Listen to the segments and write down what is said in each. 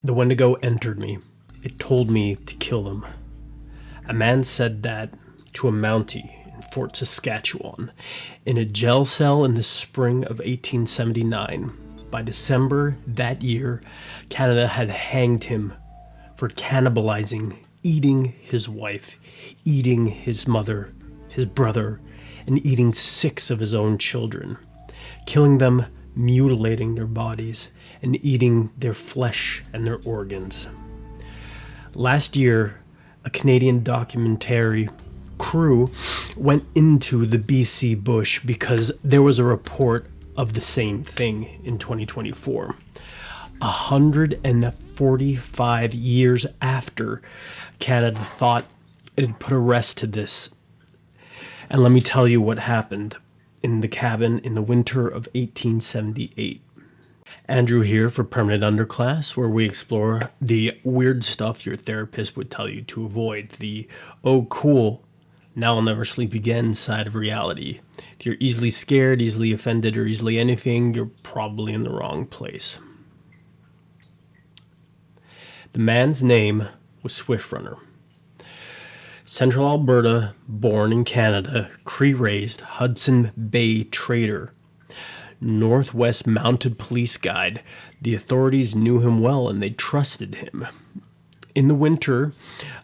The Wendigo entered me. It told me to kill them. A man said that to a Mountie in Fort Saskatchewan in a jail cell in the spring of 1879. By December that year, Canada had hanged him for cannibalizing, eating his wife, eating his mother, his brother, and eating 6 of his own children, killing them, mutilating their bodies, and eating their flesh and their organs. Last year, a Canadian documentary crew went into the BC bush because there was a report of the same thing in 2024. 145 years after Canada thought it had put a rest to this. And let me tell you what happened in the cabin in the winter of 1878. Andrew here for Permanent Underclass, where we explore the weird stuff your therapist would tell you to avoid. The, oh cool, now I'll never sleep again side of reality. If you're easily scared, easily offended, or easily anything, you're probably in the wrong place. The man's name was Swift Runner. Central Alberta, born in Canada, Cree-raised Hudson Bay trader. Northwest Mounted Police guide. The authorities knew him well and they trusted him. In the winter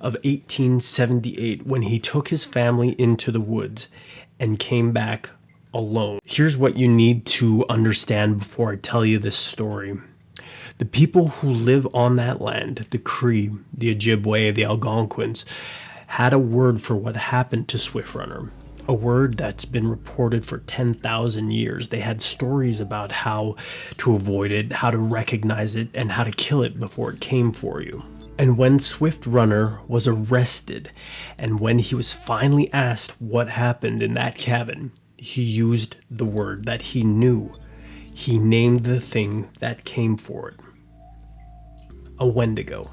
of 1878, when he took his family into the woods and came back alone. Here's what you need to understand before I tell you this story. The people who live on that land, the Cree, the Ojibwe, the Algonquins, had a word for what happened to Swift Runner. A word that's been reported for 10,000 years. They had stories about how to avoid it, how to recognize it, and how to kill it before it came for you. And when Swift Runner was arrested, and when he was finally asked what happened in that cabin, he used the word that he knew. He named the thing that came for it. A Wendigo.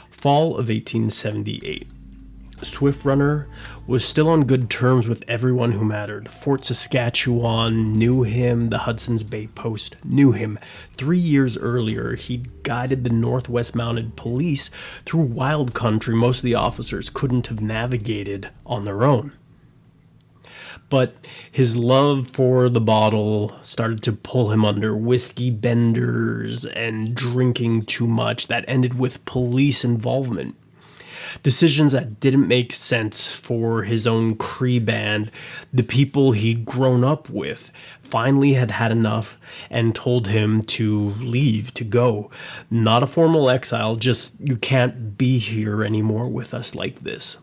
Fall of 1878. Swift Runner was still on good terms with everyone who mattered. Fort Saskatchewan knew him. The Hudson's Bay Post knew him. 3 years earlier, he'd guided the Northwest Mounted Police through wild country most of the officers couldn't have navigated on their own. But his love for the bottle started to pull him under whiskey benders and drinking too much that ended with police involvement. Decisions that didn't make sense for his own Cree band. The people he'd grown up with finally had had enough and told him to leave, to go. Not a formal exile, just you can't be here anymore with us like this.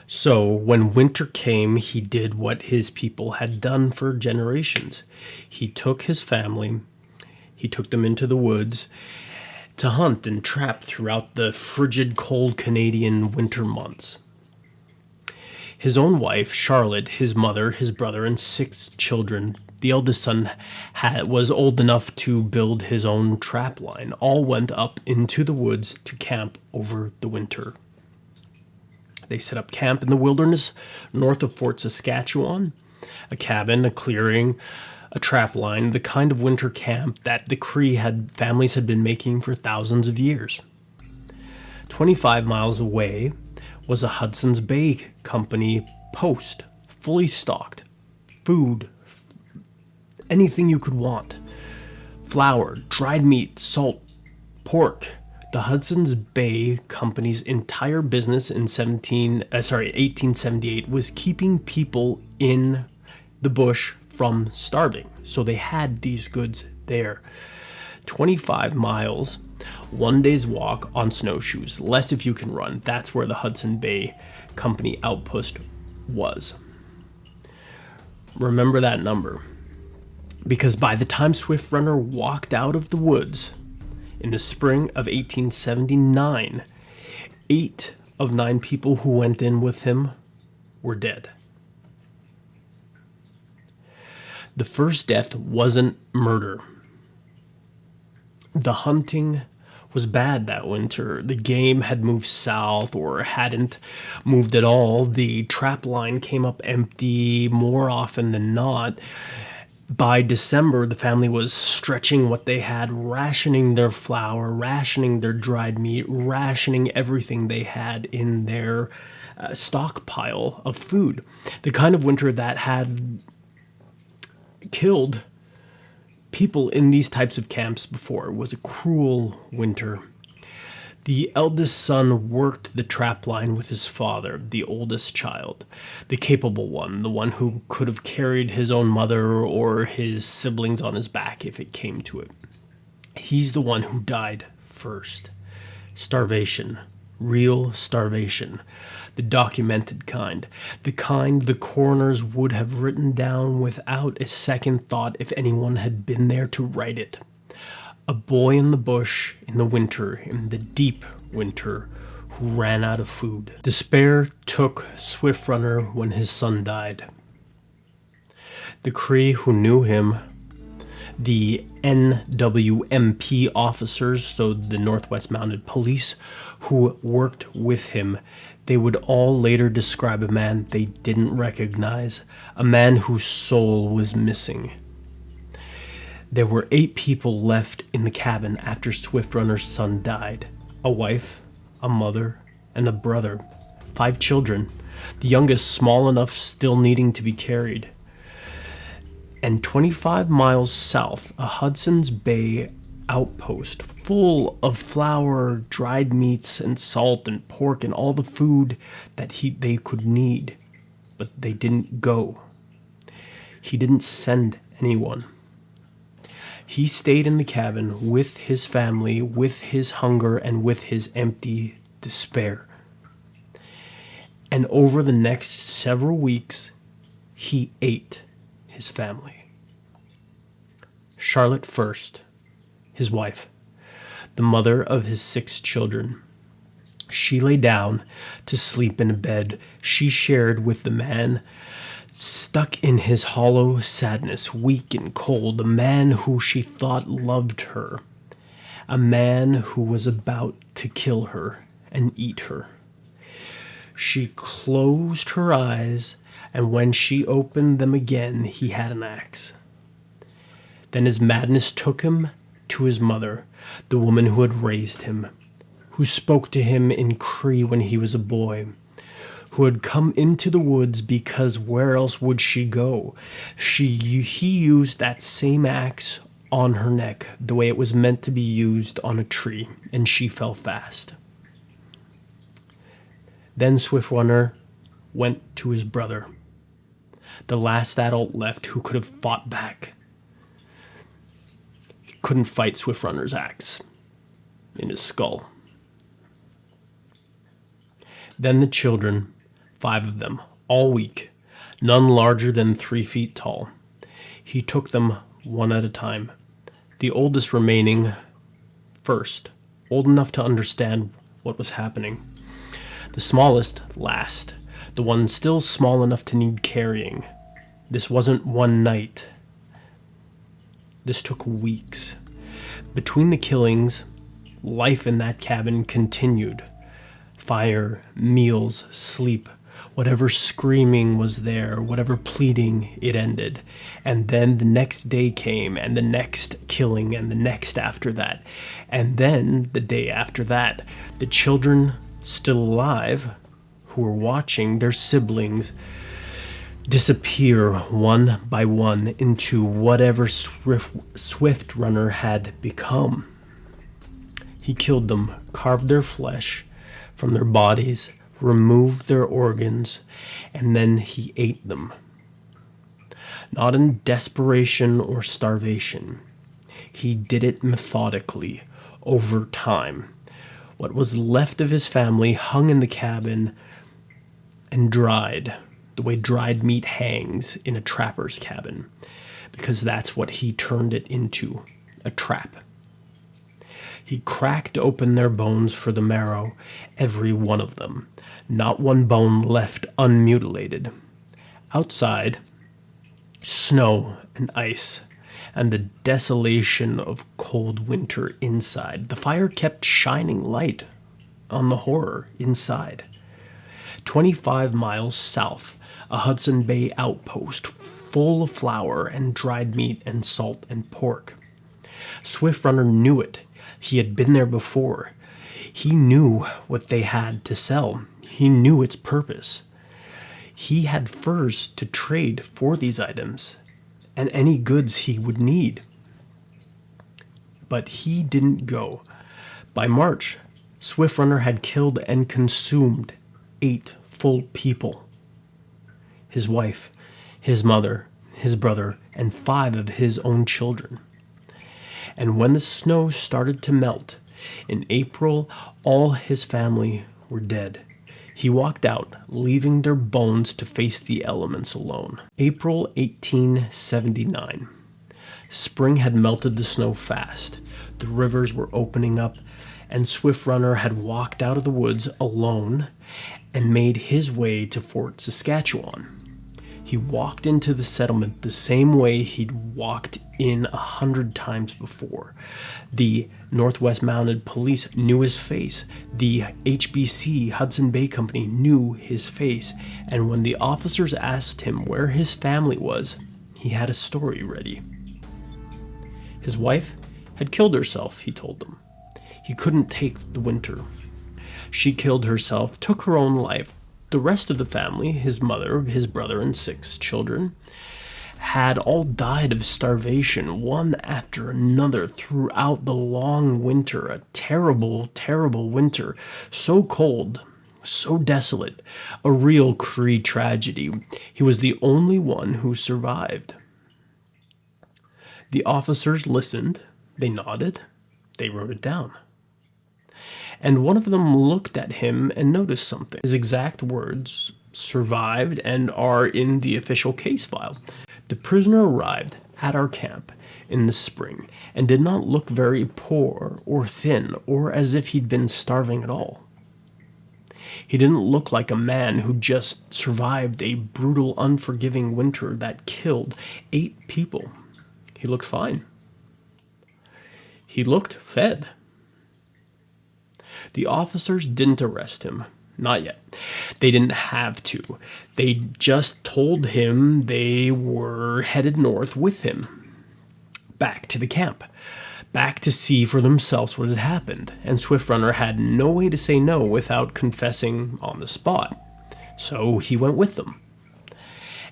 So when winter came, he did what his people had done for generations. He took his family, he took them into the woods to hunt and trap throughout the frigid, cold Canadian winter months. His own wife, Charlotte, his mother, his brother, and 6 children, the eldest son was old enough to build his own trap line, all went up into the woods to camp over the winter. They set up camp in the wilderness north of Fort Saskatchewan, a cabin, a clearing, a trap line, the kind of winter camp that the Cree families had been making for thousands of years. 25 miles away was a Hudson's Bay Company post, fully stocked. Food, anything you could want. Flour, dried meat, salt, pork. The Hudson's Bay Company's entire business in 1878 was keeping people in the bush from starving. So they had these goods there. 25 miles, 1 day's walk on snowshoes, less if you can run. That's where the Hudson Bay Company outpost was. Remember that number. Because by the time Swift Runner walked out of the woods in the spring of 1879, 8 of 9 people who went in with him were dead. The first death wasn't murder. The hunting was bad that winter. The game had moved south or hadn't moved at all. The trap line came up empty more often than not. By December, the family was stretching what they had, rationing their flour, rationing their dried meat, rationing everything they had in their stockpile of food. The kind of winter that had killed people in these types of camps before. It was a cruel winter. The eldest son worked the trap line with his father, the oldest child, the capable one, the one who could have carried his own mother or his siblings on his back if it came to it. He's the one who died first. Starvation. Real starvation. The documented kind. The kind the coroners would have written down without a second thought if anyone had been there to write it. A boy in the bush in the winter, in the deep winter, who ran out of food. Despair took Swift Runner when his son died. The Cree who knew him, the NWMP officers, so the Northwest Mounted Police, who worked with him, they would all later describe a man they didn't recognize, a man whose soul was missing. There were 8 people left in the cabin after Swift Runner's son died. A wife, a mother, and a brother. 5 children, the youngest small enough still needing to be carried. And 25 miles south, a Hudson's Bay outpost full of flour, dried meats, and salt and pork and all the food that they could need. But they didn't go. He didn't send anyone. He stayed in the cabin with his family, with his hunger, and with his empty despair. And over the next several weeks, he ate his family. Charlotte first, his wife, the mother of his 6 children. She lay down to sleep in a bed she shared with the man stuck in his hollow sadness, weak and cold, a man who she thought loved her, a man who was about to kill her and eat her. She closed her eyes, and when she opened them again, he had an axe. Then his madness took him to his mother, the woman who had raised him, who spoke to him in Cree when he was a boy, who had come into the woods because where else would she go? He used that same axe on her neck, the way it was meant to be used on a tree, and she fell fast. Then Swift Runner went to his brother, the last adult left who could have fought back. He couldn't fight Swift Runner's axe in his skull. Then the children, 5 of them, all weak, none larger than 3 feet tall. He took them one at a time, the oldest remaining first, old enough to understand what was happening. The smallest last, the one still small enough to need carrying. This wasn't one night. This took weeks. Between the killings, life in that cabin continued. Fire, meals, sleep, whatever screaming was there, whatever pleading, it ended. And then the next day came, and the next killing, and the next after that. And then the day after that, the children still alive, who were watching their siblings disappear one by one into whatever Swift Runner had become. He killed them, carved their flesh from their bodies, removed their organs, and then he ate them. Not in desperation or starvation. He did it methodically, over time. What was left of his family hung in the cabin and dried, the way dried meat hangs in a trapper's cabin, because that's what he turned it into, a trap. He cracked open their bones for the marrow, every one of them, not one bone left unmutilated. Outside, snow and ice, and the desolation of cold winter inside. The fire kept shining light on the horror inside. 25 miles south, a Hudson Bay outpost full of flour and dried meat and salt and pork. Swift Runner knew it. He had been there before. He knew what they had to sell. He knew its purpose. He had furs to trade for these items and any goods he would need. But he didn't go. By March, Swift Runner had killed and consumed 8 full people. His wife, his mother, his brother, and 5 of his own children. And when the snow started to melt, in April, all his family were dead. He walked out, leaving their bones to face the elements alone. April 1879. Spring had melted the snow fast. The rivers were opening up, and Swift Runner had walked out of the woods alone and made his way to Fort Saskatchewan. He walked into the settlement the same way he'd walked in 100 times before. The Northwest Mounted Police knew his face. The HBC, Hudson Bay Company, knew his face. And when the officers asked him where his family was, he had a story ready. His wife had killed herself, he told them. He couldn't take the winter. She killed herself, took her own life. The rest of the family, his mother, his brother, and 6 children, had all died of starvation, one after another, throughout the long winter. A terrible, terrible winter. So cold, so desolate. A real Cree tragedy. He was the only one who survived. The officers listened. They nodded. They wrote it down. And one of them looked at him and noticed something. His exact words survived and are in the official case file. The prisoner arrived at our camp in the spring and did not look very poor or thin or as if he'd been starving at all. He didn't look like a man who just survived a brutal, unforgiving winter that killed 8 people. He looked fine. He looked fed. The officers didn't arrest him. Not yet. They didn't have to. They just told him they were headed north with him. Back to the camp. Back to see for themselves what had happened. And Swift Runner had no way to say no without confessing on the spot. So he went with them.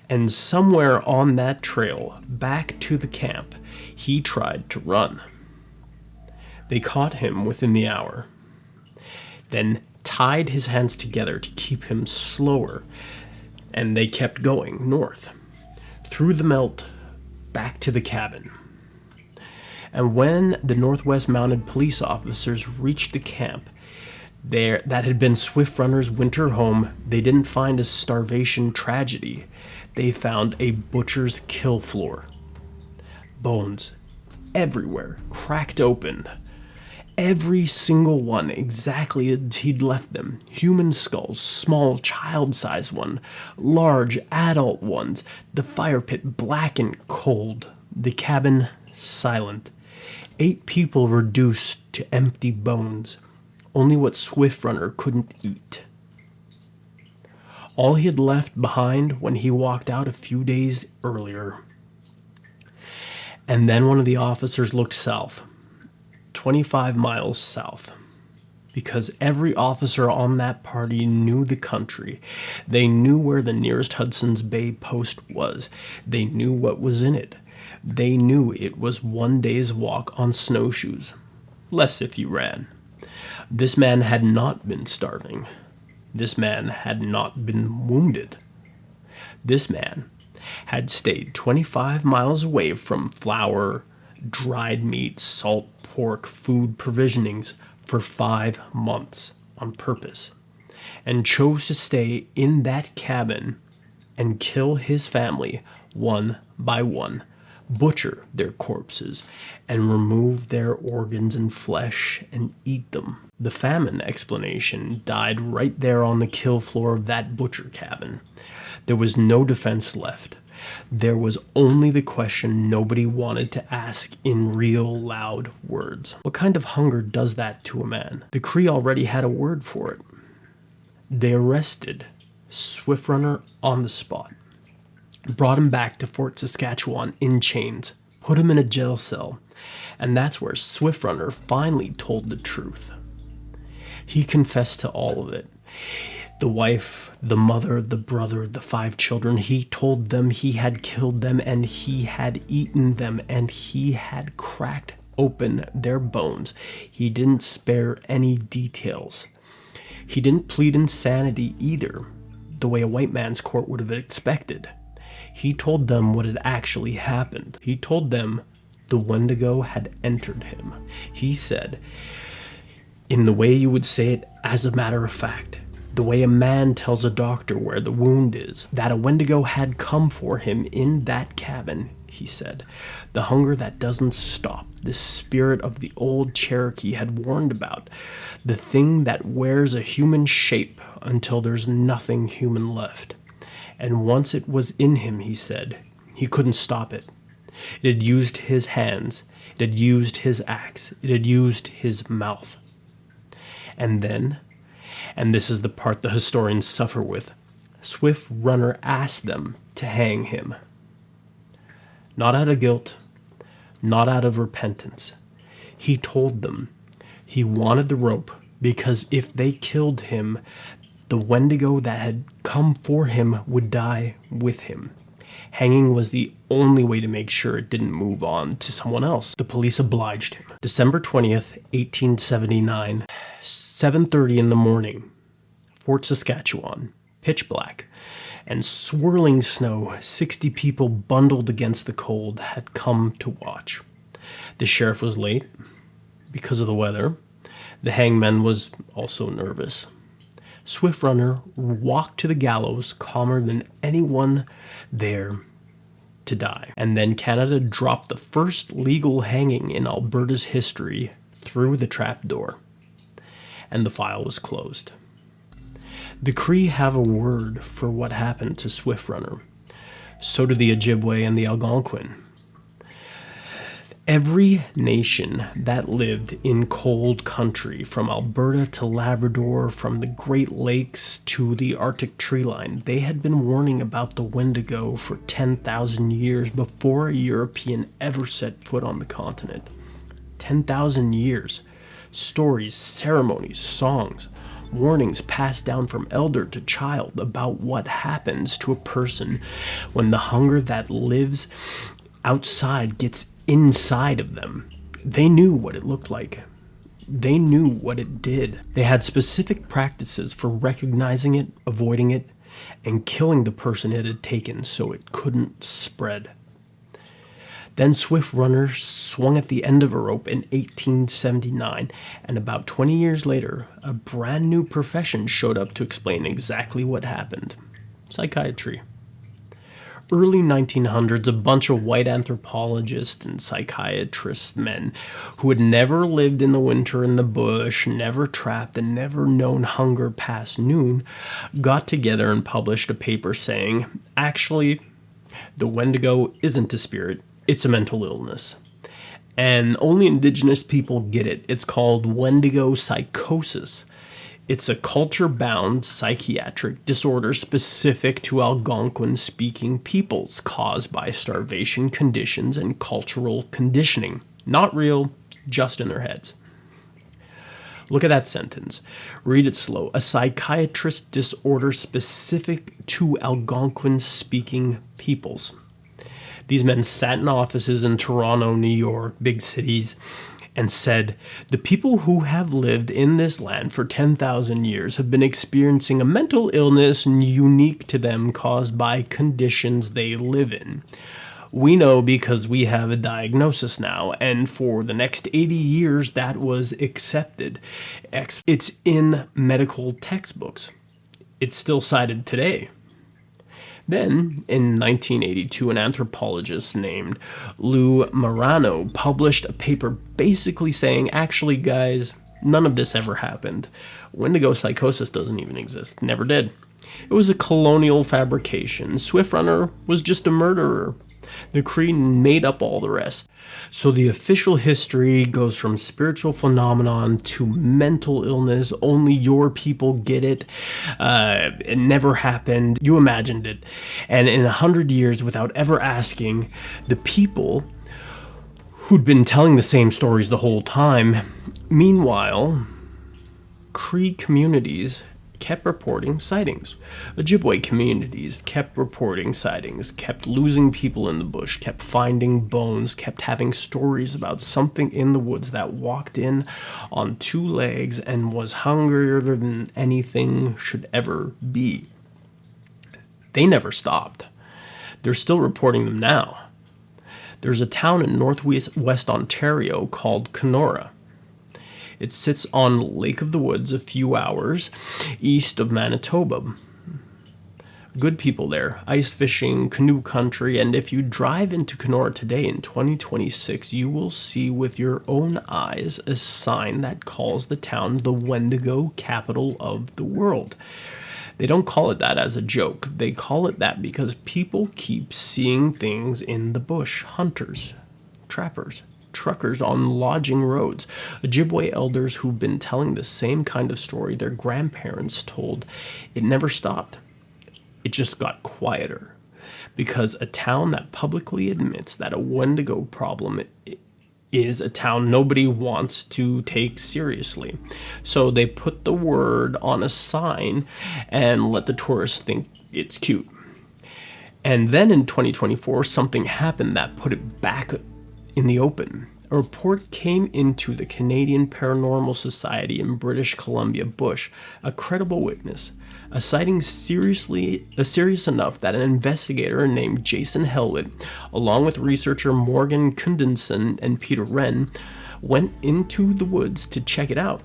And somewhere on that trail, back to the camp, he tried to run. They caught him within the hour. Then tied his hands together to keep him slower, and they kept going north, through the melt, back to the cabin. And when the Northwest Mounted Police officers reached the camp, that had been Swift Runner's winter home, they didn't find a starvation tragedy. They found a butcher's kill floor. Bones everywhere, cracked open. Every single one exactly as he'd left them. Human skulls, small child-sized one, large adult ones. The fire pit black and cold. The cabin silent. 8 people reduced to empty bones. Only what Swift Runner couldn't eat. All he had left behind when he walked out a few days earlier. And then one of the officers looked south. 25 miles south, because every officer on that party knew the country. They knew where the nearest Hudson's Bay post was. They knew what was in it. They knew it was 1 day's walk on snowshoes, less if you ran. This man had not been starving. This man had not been wounded. This man had stayed 25 miles away from flour, dried meat, salt, pork, food provisionings for 5 months on purpose, and chose to stay in that cabin and kill his family one by one, butcher their corpses, and remove their organs and flesh and eat them. The famine explanation died right there on the kill floor of that butcher cabin. There was no defense left. There was only the question nobody wanted to ask in real loud words. What kind of hunger does that to a man? The Cree already had a word for it. They arrested Swift Runner on the spot. brought him back to Fort Saskatchewan in chains, put him in a jail cell, and that's where Swift Runner finally told the truth. He confessed to all of it. The wife, the mother, the brother, the 5 children, he told them he had killed them and he had eaten them and he had cracked open their bones. He didn't spare any details. He didn't plead insanity either, the way a white man's court would have expected. He told them what had actually happened. He told them the Wendigo had entered him. He said, in the way you would say it as a matter of fact, the way a man tells a doctor where the wound is, that a Wendigo had come for him in that cabin, he said. The hunger that doesn't stop, the spirit of the old Cherokee had warned about, the thing that wears a human shape until there's nothing human left. And once it was in him, he said, he couldn't stop it. It had used his hands, it had used his axe, it had used his mouth. And then, and this is the part the historians suffer with, Swift Runner asked them to hang him. Not out of guilt, not out of repentance. He told them he wanted the rope because if they killed him, the Wendigo that had come for him would die with him. Hanging was the only way to make sure it didn't move on to someone else. The police obliged him. December 20th, 1879, 7:30 in the morning, Fort Saskatchewan, pitch black, and swirling snow. 60 people bundled against the cold had come to watch. The sheriff was late because of the weather. The hangman was also nervous. Swift Runner walked to the gallows calmer than anyone there to die. And then Canada dropped the first legal hanging in Alberta's history through the trapdoor. And the file was closed. The Cree have a word for what happened to Swift Runner. So do the Ojibwe and the Algonquin. Every nation that lived in cold country, from Alberta to Labrador, from the Great Lakes to the Arctic tree line, they had been warning about the Wendigo for 10,000 years before a European ever set foot on the continent. 10,000 years. Stories, ceremonies, songs, warnings passed down from elder to child about what happens to a person when the hunger that lives outside gets inside of them. They knew what it looked like. They knew what it did. They had specific practices for recognizing it, avoiding it, and killing the person it had taken so it couldn't spread. Then Swift Runner swung at the end of a rope in 1879, and about 20 years later, a brand new profession showed up to explain exactly what happened. Psychiatry. Early 1900s, a bunch of white anthropologists and psychiatrist men who had never lived in the winter in the bush, never trapped, and never known hunger past noon, got together and published a paper saying, actually, the Wendigo isn't a spirit, it's a mental illness. And only Indigenous people get it. It's called Wendigo psychosis. It's a culture-bound psychiatric disorder specific to Algonquin-speaking peoples caused by starvation conditions and cultural conditioning. Not real, just in their heads. Look at that sentence. Read it slow. A psychiatrist disorder specific to Algonquin-speaking peoples. These men sat in offices in Toronto, New York, big cities, and said, the people who have lived in this land for 10,000 years have been experiencing a mental illness unique to them caused by conditions they live in. We know because we have a diagnosis now, and for the next 80 years that was accepted. It's in medical textbooks. It's still cited today. Then, in 1982, an anthropologist named Lou Marano published a paper basically saying, actually, guys, none of this ever happened. Wendigo psychosis doesn't even exist. Never did. It was a colonial fabrication. Swift Runner was just a murderer. The Cree made up all the rest. So the official history goes from spiritual phenomenon to mental illness. Only your people get it. It never happened. You imagined it. And in 100 years, without ever asking, the people who'd been telling the same stories the whole time, meanwhile, Cree communities kept reporting sightings. Ojibwe communities kept reporting sightings, kept losing people in the bush, kept finding bones, kept having stories about something in the woods that walked in on two legs and was hungrier than anything should ever be. They never stopped. They're still reporting them now. There's a town in northwest Ontario called Kenora. It sits on Lake of the Woods a few hours east of Manitoba. Good people there, ice fishing, canoe country, and if you drive into Kenora today in 2026, you will see with your own eyes a sign that calls the town the Wendigo capital of the world. They don't call it that as a joke. They call it that because people keep seeing things in the bush. Hunters, trappers, truckers on lodging roads, Ojibwe elders who've been telling the same kind of story their grandparents told. It never stopped. It just got quieter. Because a town that publicly admits that a Wendigo problem is a town nobody wants to take seriously. So they put the word on a sign and let the tourists think it's cute. And then in 2024, something happened that put it back in the open. A report came into the Canadian Paranormal Society in British Columbia bush, a credible witness, a sighting serious enough that an investigator named Jason Helwit, along with researcher Morgan Kundenson and Peter Wren, went into the woods to check it out.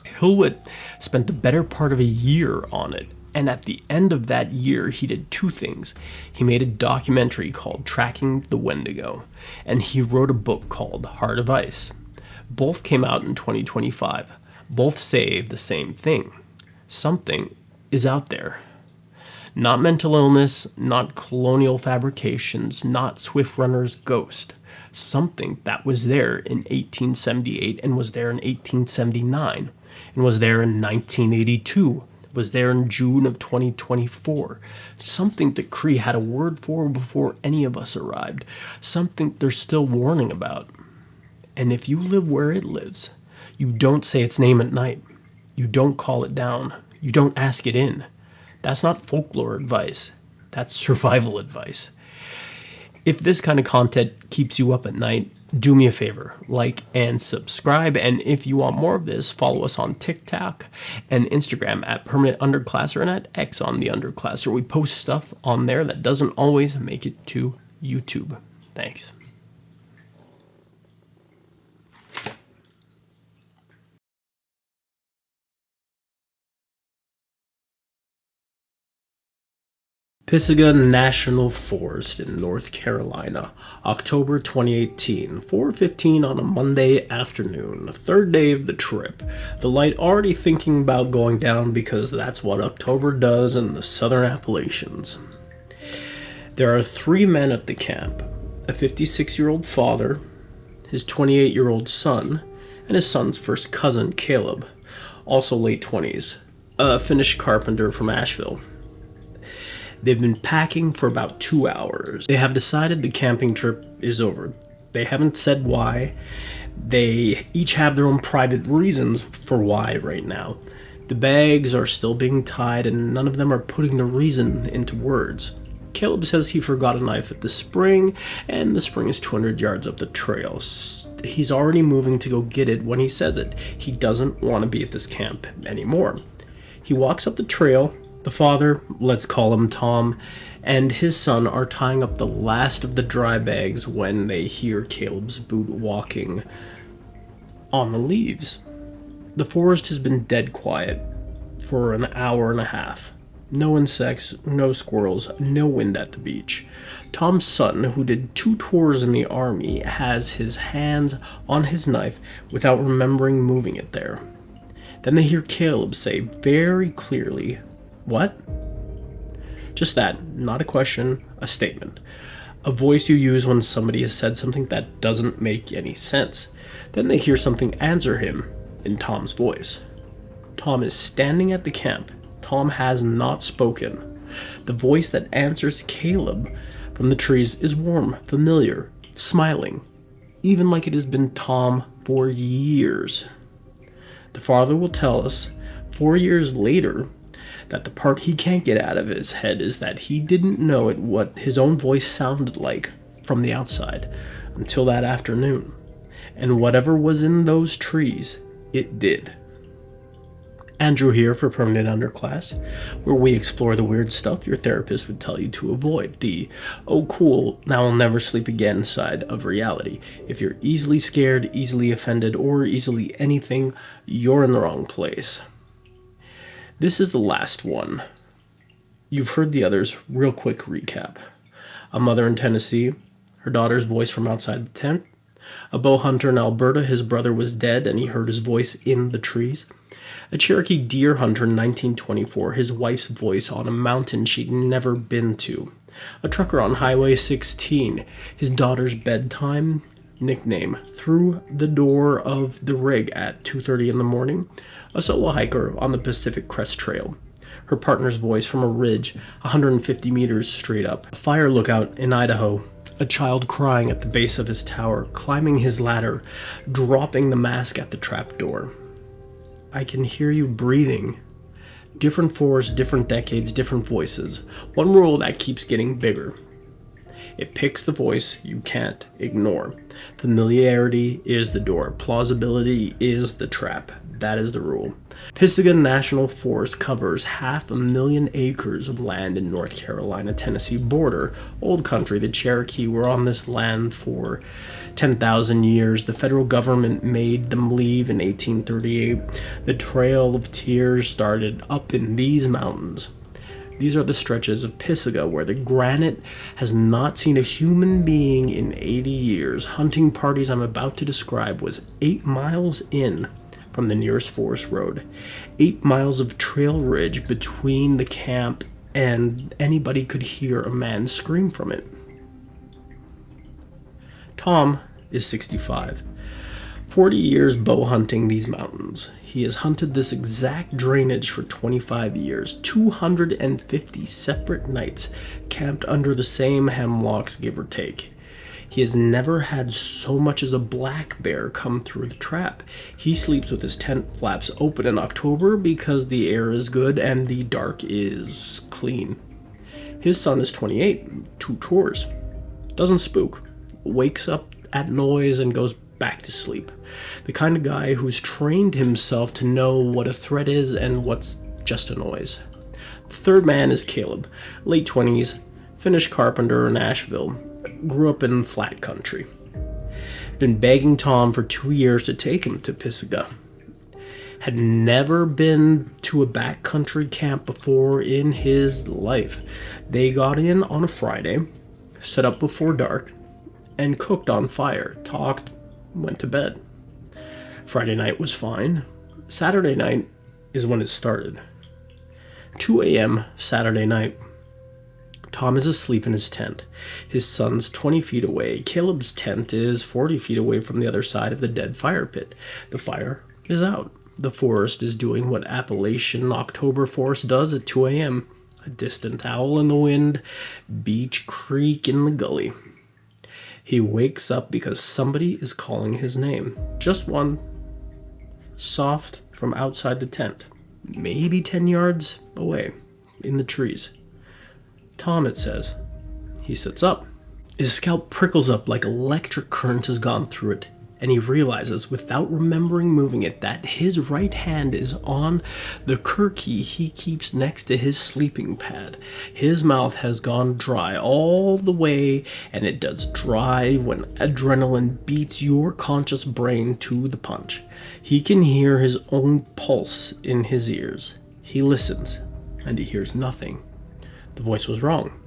Helwit spent the better part of a year on it. And at the end of that year, he did two things. He made a documentary called Tracking the Wendigo, and he wrote a book called Heart of Ice. Both came out in 2025. Both say the same thing. Something is out there. Not mental illness, not colonial fabrications, not Swift Runner's ghost. Something that was there in 1878 and was there in 1879 and was there in 1982. Was there in June of 2024. Something that Cree had a word for before any of us arrived. Something they're still warning about. And if you live where it lives, you don't say its name at night. You don't call it down. You don't ask it in. That's not folklore advice. That's survival advice. If this kind of content keeps you up at night, do me a favor, like and subscribe. And if you want more of this, follow us on TikTok and Instagram at Permanent Underclasser and at X on the Underclasser. We post stuff on there that doesn't always make it to YouTube. Thanks. Pisgah National Forest in North Carolina, October 2018, 4:15 on a Monday afternoon, the third day of the trip. The light already thinking about going down because that's what October does in the southern Appalachians. There are 3 men at the camp, a 56-year-old father, his 28-year-old son, and his son's first cousin, Caleb, also late 20s, a Finnish carpenter from Asheville. They've been packing for about 2 hours. They have decided the camping trip is over. They haven't said why. They each have their own private reasons for why right now. The bags are still being tied and none of them are putting the reason into words. Caleb says he forgot a knife at the spring, and the spring is 200 yards up the trail. He's already moving to go get it when he says it. He doesn't want to be at this camp anymore. He walks up the trail. The father, let's call him Tom, and his son are tying up the last of the dry bags when they hear Caleb's boot walking on the leaves. The forest has been dead quiet for an hour and a half. No insects, no squirrels, no wind at the beach. Tom's son, who did 2 tours in the army, has his hands on his knife without remembering moving it there. Then they hear Caleb say very clearly, "What?" Just that, not a question, a statement. A voice you use when somebody has said something that doesn't make any sense. Then they hear something answer him in Tom's voice. Tom is standing at the camp. Tom has not spoken. The voice that answers Caleb from the trees is warm, familiar, smiling, even like it has been Tom for years. The father will tell us 4 years later that the part he can't get out of his head is that he didn't know what his own voice sounded like from the outside until that afternoon. And whatever was in those trees, it did. Andrew here for Permanent Underclass, where we explore the weird stuff your therapist would tell you to avoid. The, oh cool, now I'll never sleep again side of reality. If you're easily scared, easily offended, or easily anything, you're in the wrong place. This is the last one. You've heard the others. Real quick recap. A mother in Tennessee, her daughter's voice from outside the tent. A bow hunter in Alberta, his brother was dead and he heard his voice in the trees. A Cherokee deer hunter in 1924, his wife's voice on a mountain she'd never been to. A trucker on Highway 16, his daughter's bedtime nickname, through the door of the rig at 2:30 in the morning. A solo hiker on the Pacific Crest Trail, her partner's voice from a ridge 150 meters straight up. A fire lookout in Idaho, a child crying at the base of his tower, climbing his ladder, dropping the mask at the trapdoor. I can hear you breathing. Different forests, different decades, different voices. One rule that keeps getting bigger. It picks the voice you can't ignore. Familiarity is the door. Plausibility is the trap. That is the rule. Pisiga National Forest covers 500,000 acres of land in North Carolina-Tennessee border. Old country, the Cherokee were on this land for 10,000 years. The federal government made them leave in 1838. The Trail of Tears started up in these mountains. These are the stretches of Pisiga where the granite has not seen a human being in 80 years. Hunting parties I'm about to describe was 8 miles in from the nearest forest road. 8 miles of trail ridge between the camp, and anybody could hear a man scream from it. Tom is 65. 40 years bow hunting these mountains. He has hunted this exact drainage for 25 years, 250 separate nights, camped under the same hemlocks, give or take. He has never had so much as a black bear come through the trap. He sleeps with his tent flaps open in October because the air is good and the dark is clean. His son is 28, 2 tours. Doesn't spook. Wakes up at noise and goes back to sleep. The kind of guy who's trained himself to know what a threat is and what's just a noise. The third man is Caleb, late 20s, Finnish carpenter in Nashville, grew up in flat country. Been begging Tom for 2 years to take him to Pisiga. Had never been to a backcountry camp before in his life. They got in on a Friday, set up before dark, and cooked on fire, talked, went to bed. Friday night was fine. Saturday night is when it started. 2 a.m. Saturday night. Tom is asleep in his tent. His son's 20 feet away. Caleb's tent is 40 feet away from the other side of the dead fire pit. The fire is out. The forest is doing what Appalachian October forest does at 2 a.m. A distant owl in the wind, beach creek in the gully. He wakes up because somebody is calling his name. Just one. Soft from outside the tent. Maybe 10 yards away in the trees. Tom, it says. He sits up. His scalp prickles up like electric current has gone through it, and he realizes, without remembering moving it, that his right hand is on the kirky he keeps next to his sleeping pad. His mouth has gone dry all the way, and it does dry when adrenaline beats your conscious brain to the punch. He can hear his own pulse in his ears. He listens, and he hears nothing. The voice was wrong.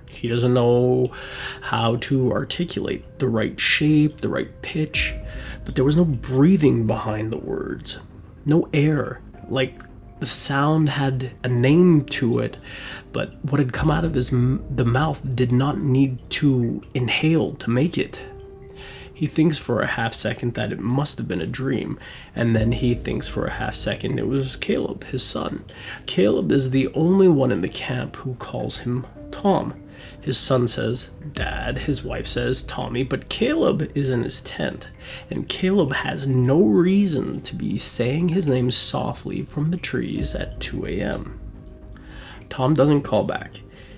He doesn't know how to articulate the right shape, the right pitch, but there was no breathing behind the words. No air, like The sound had a name to it, but what had come out of the mouth did not need to inhale to make it. He thinks for a half second that it must have been a dream, and then he thinks for a half second it was Caleb, his son. Caleb is the only one in the camp who calls him Tom. His son says, Dad. His wife says, Tommy. But Caleb is in his tent, and Caleb has no reason to be saying his name softly from the trees at 2 a.m. Tom doesn't call back.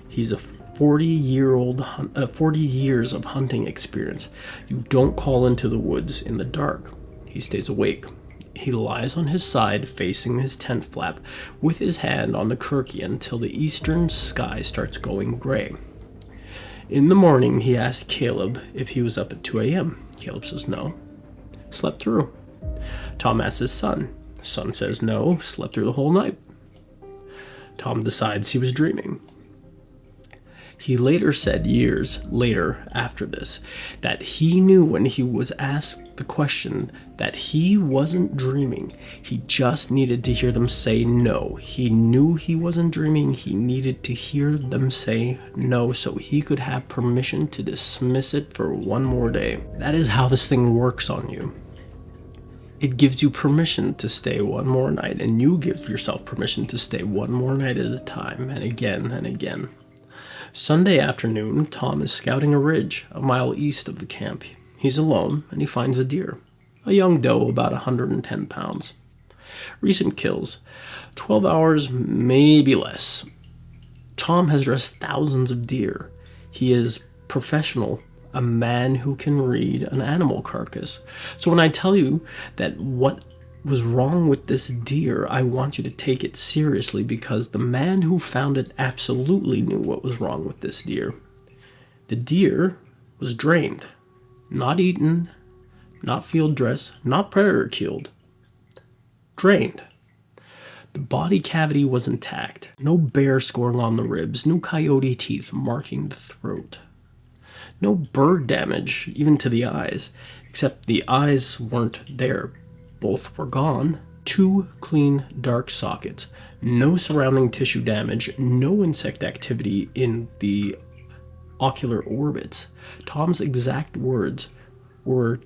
He's a 40 years of hunting experience. You don't call into the woods in the dark. He stays awake. He lies on his side facing his tent flap with his hand on the Kirky until the eastern sky starts going gray. In the morning, he asks Caleb if he was up at 2 a.m. Caleb says no. Slept through. Tom asks his son. Son says no, slept through the whole night. Tom decides he was dreaming. He later said, years later after this, that he knew when he was asked the question that he wasn't dreaming. He just needed to hear them say no. He knew he wasn't dreaming. He needed to hear them say no so he could have permission to dismiss it for one more day. That is how this thing works on you. It gives you permission to stay one more night, and you give yourself permission to stay one more night at a time, and again and again. Sunday afternoon, Tom is scouting a ridge a mile east of the camp. He's alone, and he finds a deer, a young doe about 110 pounds. Recent kills, 12 hours, maybe less. Tom has dressed thousands of deer. He is professional, a man who can read an animal carcass. So when I tell you that what was wrong with this deer, I want you to take it seriously, because the man who found it absolutely knew what was wrong with this deer. The deer was drained, not eaten, not field dressed, not predator killed. Drained. The body cavity was intact. No bear scoring on the ribs, no coyote teeth marking the throat. No bird damage, even to the eyes, except the eyes weren't there. Both were gone. 2 clean, dark sockets. No surrounding tissue damage. No insect activity in the ocular orbits. Tom's exact words were,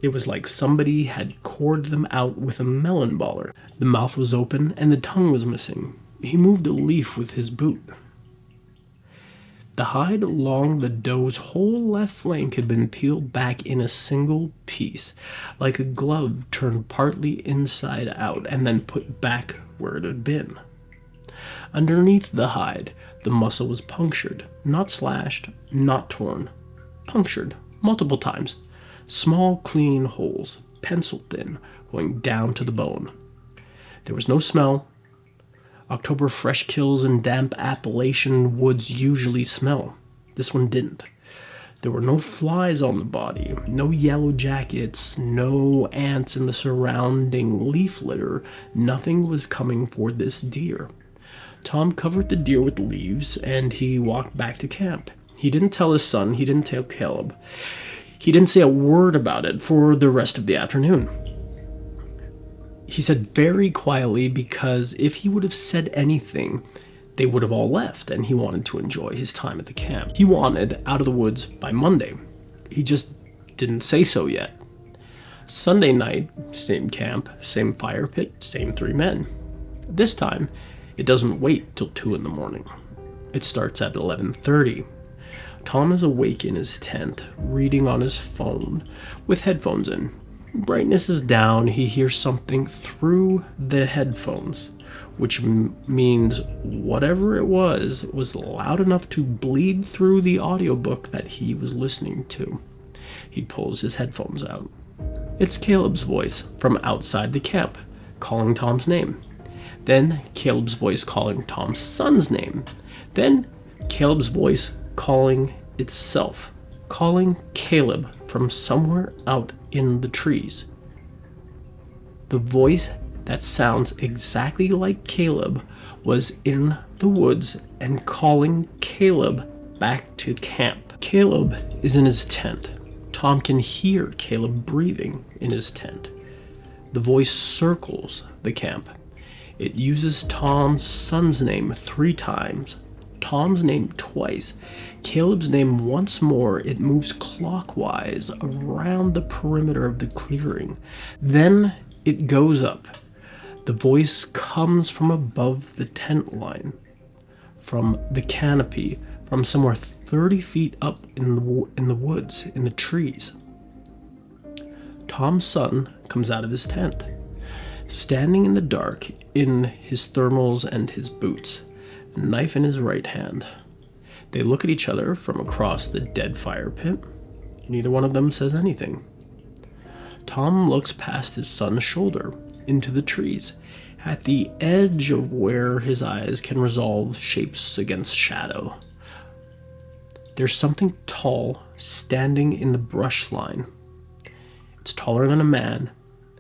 it was like somebody had cored them out with a melon baller. The mouth was open and the tongue was missing. He moved a leaf with his boot. The hide along the doe's whole left flank had been peeled back in a single piece, like a glove turned partly inside out and then put back where it had been. Underneath the hide, the muscle was punctured, not slashed, not torn. Punctured, multiple times. Small, clean holes, pencil thin, going down to the bone. There was no smell. October fresh kills in damp Appalachian woods usually smell. This one didn't. There were no flies on the body, no yellow jackets, no ants in the surrounding leaf litter. Nothing was coming for this deer. Tom covered the deer with leaves, and he walked back to camp. He didn't tell his son, he didn't tell Caleb. He didn't say a word about it for the rest of the afternoon. He said very quietly, because if he would have said anything, they would have all left, and he wanted to enjoy his time at the camp. He wanted out of the woods by Monday. He just didn't say so yet. Sunday night, same camp, same fire pit, same 3 men. This time, it doesn't wait till 2 in the morning. It starts at 11:30. Tom is awake in his tent, reading on his phone, with headphones in. Brightness is down. He hears something through the headphones, which means whatever it was loud enough to bleed through the audiobook that he was listening to. He pulls his headphones out. It's Caleb's voice from outside the camp, calling Tom's name. Then Caleb's voice calling Tom's son's name. Then Caleb's voice calling itself, calling Caleb from somewhere out in the trees. The voice that sounds exactly like Caleb was in the woods and calling Caleb back to camp. Caleb is in his tent. Tom can hear Caleb breathing in his tent. The voice circles the camp. It uses Tom's son's name 3 times, Tom's name twice, Caleb's name once more. It moves clockwise around the perimeter of the clearing. Then it goes up. The voice comes from above the tent line, from the canopy, from somewhere 30 feet up in the woods, in the trees. Tom's son comes out of his tent, standing in the dark in his thermals and his boots, a knife in his right hand. They look at each other from across the dead fire pit. Neither one of them says anything. Tom looks past his son's shoulder into the trees, at the edge of where his eyes can resolve shapes against shadow. There's something tall standing in the brush line. It's taller than a man,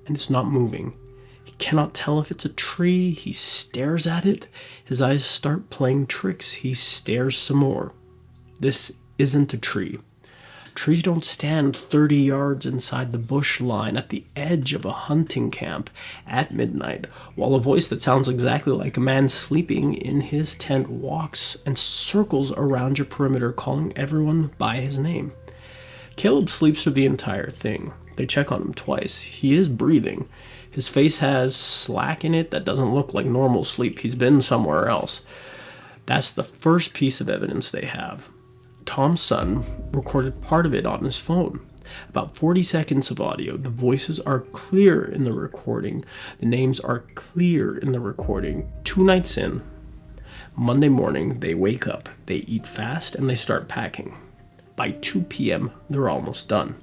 and it's not moving. He cannot tell if it's a tree. He stares at it. His eyes start playing tricks. He stares some more. This isn't a tree. Trees don't stand 30 yards inside the bush line at the edge of a hunting camp at midnight, while a voice that sounds exactly like a man sleeping in his tent walks and circles around your perimeter, calling everyone by his name. Caleb sleeps through the entire thing. They check on him twice. He is breathing. His face has slack in it that doesn't look like normal sleep. He's been somewhere else. That's the first piece of evidence they have. Tom's son recorded part of it on his phone. About 40 seconds of audio. The voices are clear in the recording. The names are clear in the recording. 2 nights in, Monday morning, they wake up, they eat fast, and they start packing. By 2 p.m., they're almost done.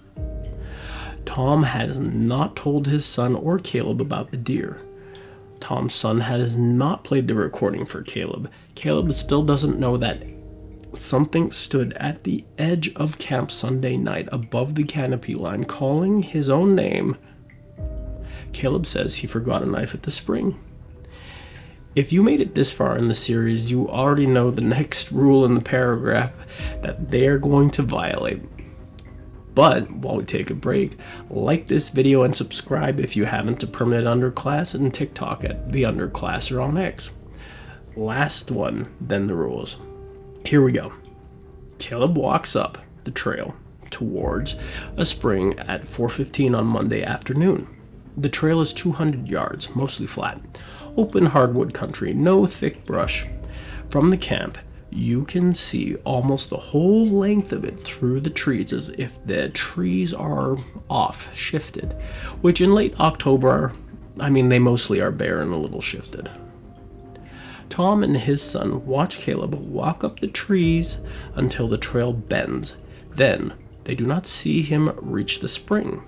Tom has not told his son or Caleb about the deer. Tom's son has not played the recording for Caleb. Caleb still doesn't know that something stood at the edge of camp Sunday night above the canopy line, calling his own name. Caleb says he forgot a knife at the spring. If you made it this far in the series, you already know the next rule in the paragraph that they're going to violate. But while we take a break, like this video and subscribe if you haven't to Permanent Underclass and TikTok at The Underclasser on X. Last one, then the rules. Here we go. Caleb walks up the trail towards a spring at 4:15 on Monday afternoon. The trail is 200 yards, mostly flat. Open hardwood country, no thick brush. From the camp, you can see almost the whole length of it through the trees, as if the trees are off, shifted, which in late October, they mostly are bare and a little shifted. Tom and his son watch Caleb walk up the trees until the trail bends. Then, they do not see him reach the spring.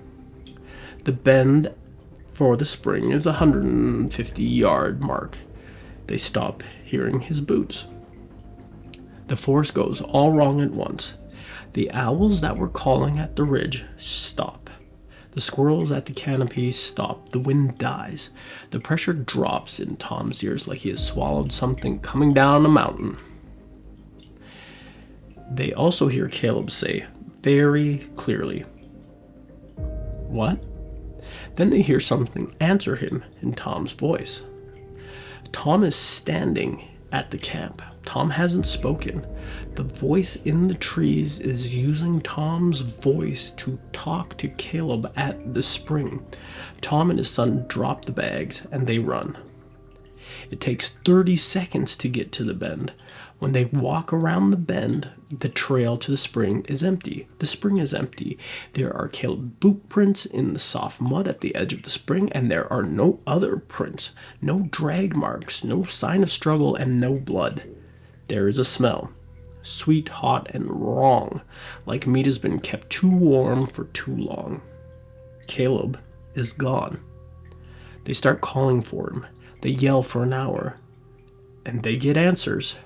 The bend for the spring is a 150-yard mark. They stop hearing his boots. The forest goes all wrong at once. The owls that were calling at the ridge stop. The squirrels at the canopy stop. The wind dies. The pressure drops in Tom's ears like he has swallowed something coming down a mountain. They also hear Caleb say very clearly, "What?" Then they hear something answer him in Tom's voice. Tom is standing at the camp. Tom hasn't spoken. The voice in the trees is using Tom's voice to talk to Caleb at the spring. Tom and his son drop the bags and they run. It takes 30 seconds to get to the bend. When they walk around the bend, the trail to the spring is empty. The spring is empty. There are Caleb boot prints in the soft mud at the edge of the spring, and there are no other prints, no drag marks, no sign of struggle, and no blood. There is a smell, sweet, hot, and wrong, like meat has been kept too warm for too long. Caleb is gone. They start calling for him. They yell for an hour, and they get answers.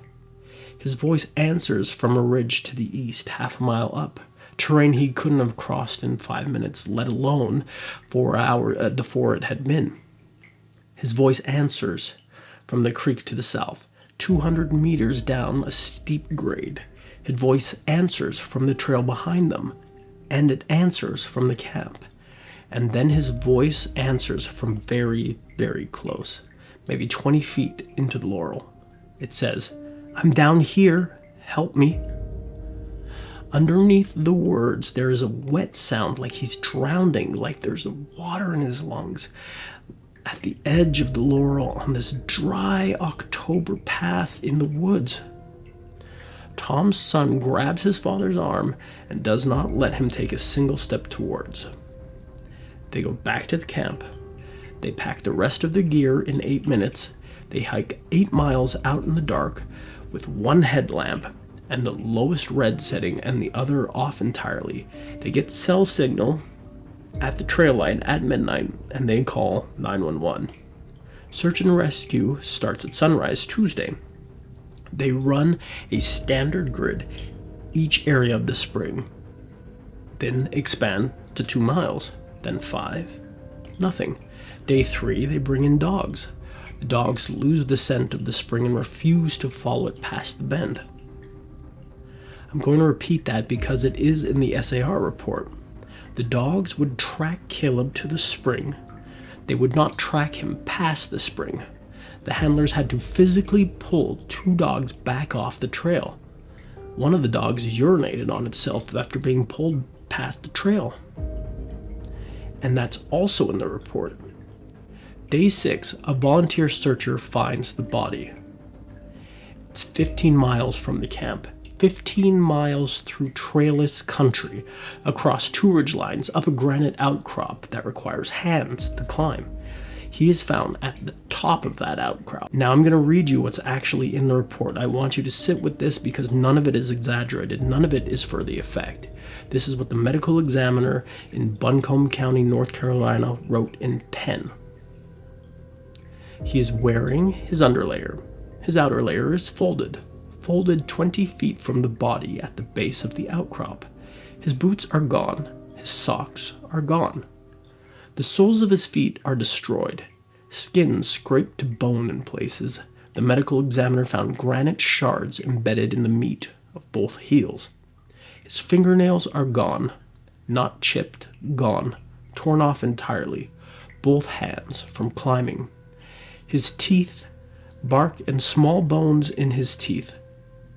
His voice answers from a ridge to the east, half a mile up, terrain he couldn't have crossed in 5 minutes, let alone 4 hours before it had been. His voice answers from the creek to the south, 200 meters down a steep grade. His voice answers from the trail behind them, and it answers from the camp. And then his voice answers from very, very close, maybe 20 feet into the laurel. It says, "I'm down here, help me." Underneath the words, there is a wet sound like he's drowning, like there's water in his lungs. At the edge of the laurel on this dry October path in the woods. Tom's son grabs his father's arm and does not let him take a single step towards. They go back to the camp. They pack the rest of their gear in 8 minutes. They hike 8 miles out in the dark with one headlamp and the lowest red setting and the other off entirely. They get cell signal at the trail line at midnight and they call 911. Search and rescue starts at sunrise Tuesday. They run a standard grid each area of the spring, then expand to 2 miles, then 5, nothing. Day 3, they bring in dogs. The dogs lose the scent of the spring and refuse to follow it past the bend. I'm going to repeat that because it is in the SAR report. The dogs would track Caleb to the spring. They would not track him past the spring. The handlers had to physically pull 2 dogs back off the trail. One of the dogs urinated on itself after being pulled past the trail. And that's also in the report. Day 6, a volunteer searcher finds the body. It's 15 miles from the camp. 15 miles through trailless country, across 2 ridge lines, up a granite outcrop that requires hands to climb. He is found at the top of that outcrop. Now I'm going to read you what's actually in the report. I want you to sit with this because none of it is exaggerated. None of it is for the effect. This is what the medical examiner in Buncombe County, North Carolina wrote in pen. He is wearing his underlayer. His outer layer is folded 20 feet from the body at the base of the outcrop. His boots are gone. His socks are gone. The soles of his feet are destroyed. Skin scraped to bone in places. The medical examiner found granite shards embedded in the meat of both heels. His fingernails are gone. Not chipped, gone. Torn off entirely. Both hands from climbing. His teeth, bark and small bones in his teeth.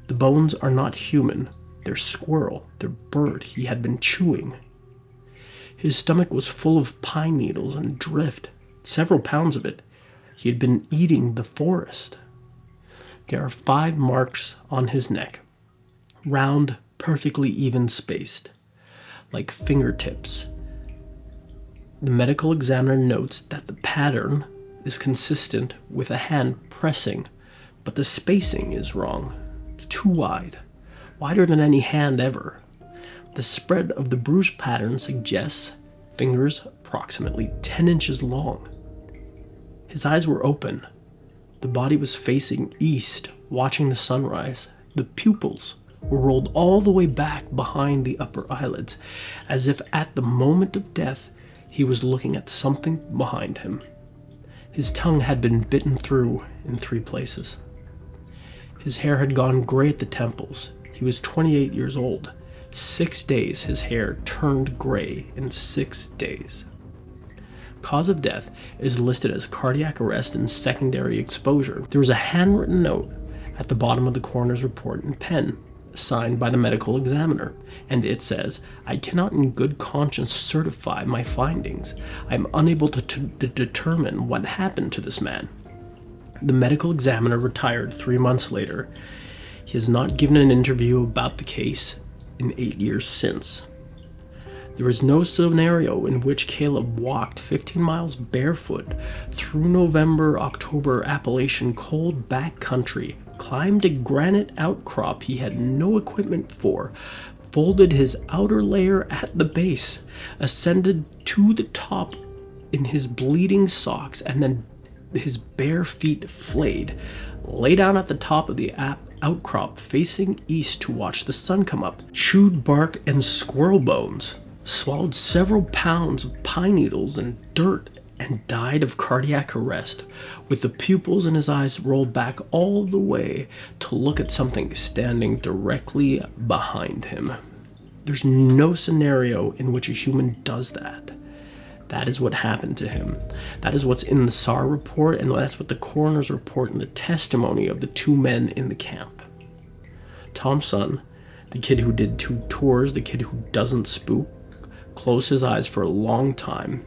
The bones are not human. They're squirrel. They're bird he had been chewing. His stomach was full of pine needles and drift, several pounds of it. He had been eating the forest. There are 5 marks on his neck, round, perfectly even spaced, like fingertips. The medical examiner notes that the pattern is consistent with a hand pressing, but the spacing is wrong. Too wide, wider than any hand ever. The spread of the bruise pattern suggests fingers approximately 10 inches long. His eyes were open. The body was facing east, watching the sunrise. The pupils were rolled all the way back behind the upper eyelids, as if at the moment of death he was looking at something behind him. His tongue had been bitten through in 3 places. His hair had gone gray at the temples. He was 28 years old. 6 days his hair turned gray in 6 days. Cause of death is listed as cardiac arrest and secondary exposure. There was a handwritten note at the bottom of the coroner's report in pen, signed by the medical examiner, and it says, "I cannot in good conscience certify my findings. I am unable to determine what happened to this man." The medical examiner retired 3 months later. He has not given an interview about the case in 8 years since. There is no scenario in which Caleb walked 15 miles barefoot through November-October Appalachian cold backcountry, climbed a granite outcrop he had no equipment for, folded his outer layer at the base, ascended to the top in his bleeding socks, and then his bare feet flayed, lay down at the top of the outcrop facing east to watch the sun come up, chewed bark and squirrel bones, swallowed several pounds of pine needles and dirt, and died of cardiac arrest, with the pupils in his eyes rolled back all the way to look at something standing directly behind him. There's no scenario in which a human does that. That is what happened to him. That is what's in the SAR report, and that's what the coroner's report and the testimony of the two men in the camp. Tom's son, the kid who did 2 tours, the kid who doesn't spook, closed his eyes for a long time,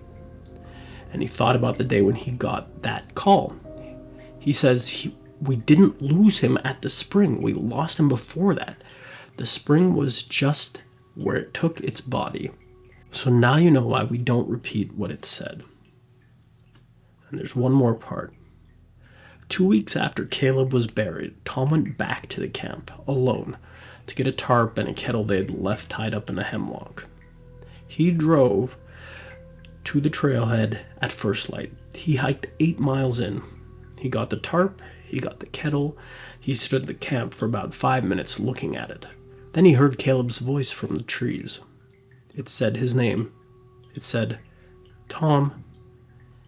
and he thought about the day when he got that call. He says, we didn't lose him at the spring. We lost him before that. The spring was just where it took its body. So now you know why we don't repeat what it said. And there's one more part. 2 weeks after Caleb was buried, Tom went back to the camp, alone, to get a tarp and a kettle they had left tied up in a hemlock. He drove to the trailhead at first light. He hiked 8 miles in. He got the tarp, he got the kettle, he stood at the camp for about 5 minutes looking at it. Then he heard Caleb's voice from the trees. It said his name. It said, Tom.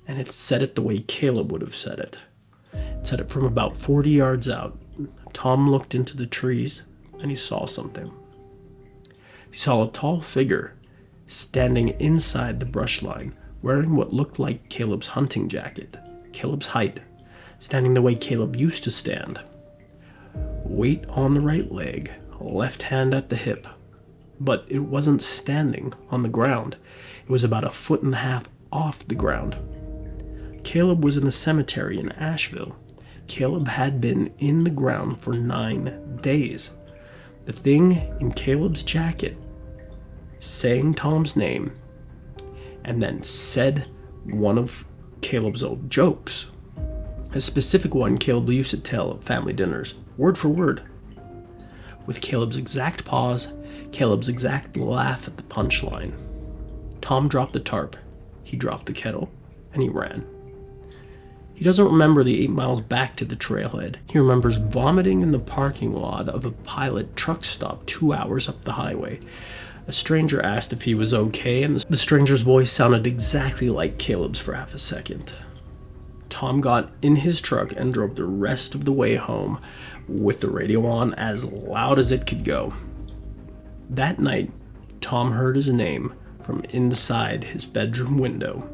And it said it the way Caleb would have said it. It said it from about 40 yards out. Tom looked into the trees and he saw something. He saw a tall figure standing inside the brush line, wearing what looked like Caleb's hunting jacket, Caleb's height, standing the way Caleb used to stand. Weight on the right leg, left hand at the hip. But it wasn't standing on the ground. It was about 1.5 feet off the ground. Caleb was in a cemetery in Asheville. Caleb had been in the ground for 9 days. The thing in Caleb's jacket saying Tom's name and then said one of Caleb's old jokes. A specific one Caleb used to tell at family dinners, word for word. With Caleb's exact pause, Caleb's exact laugh at the punchline. Tom dropped the tarp, he dropped the kettle, and he ran. He doesn't remember the 8 miles back to the trailhead. He remembers vomiting in the parking lot of a Pilot truck stop 2 hours up the highway. A stranger asked if he was okay, and the stranger's voice sounded exactly like Caleb's for half a second. Tom got in his truck and drove the rest of the way home with the radio on as loud as it could go. That night, Tom heard his name from inside his bedroom window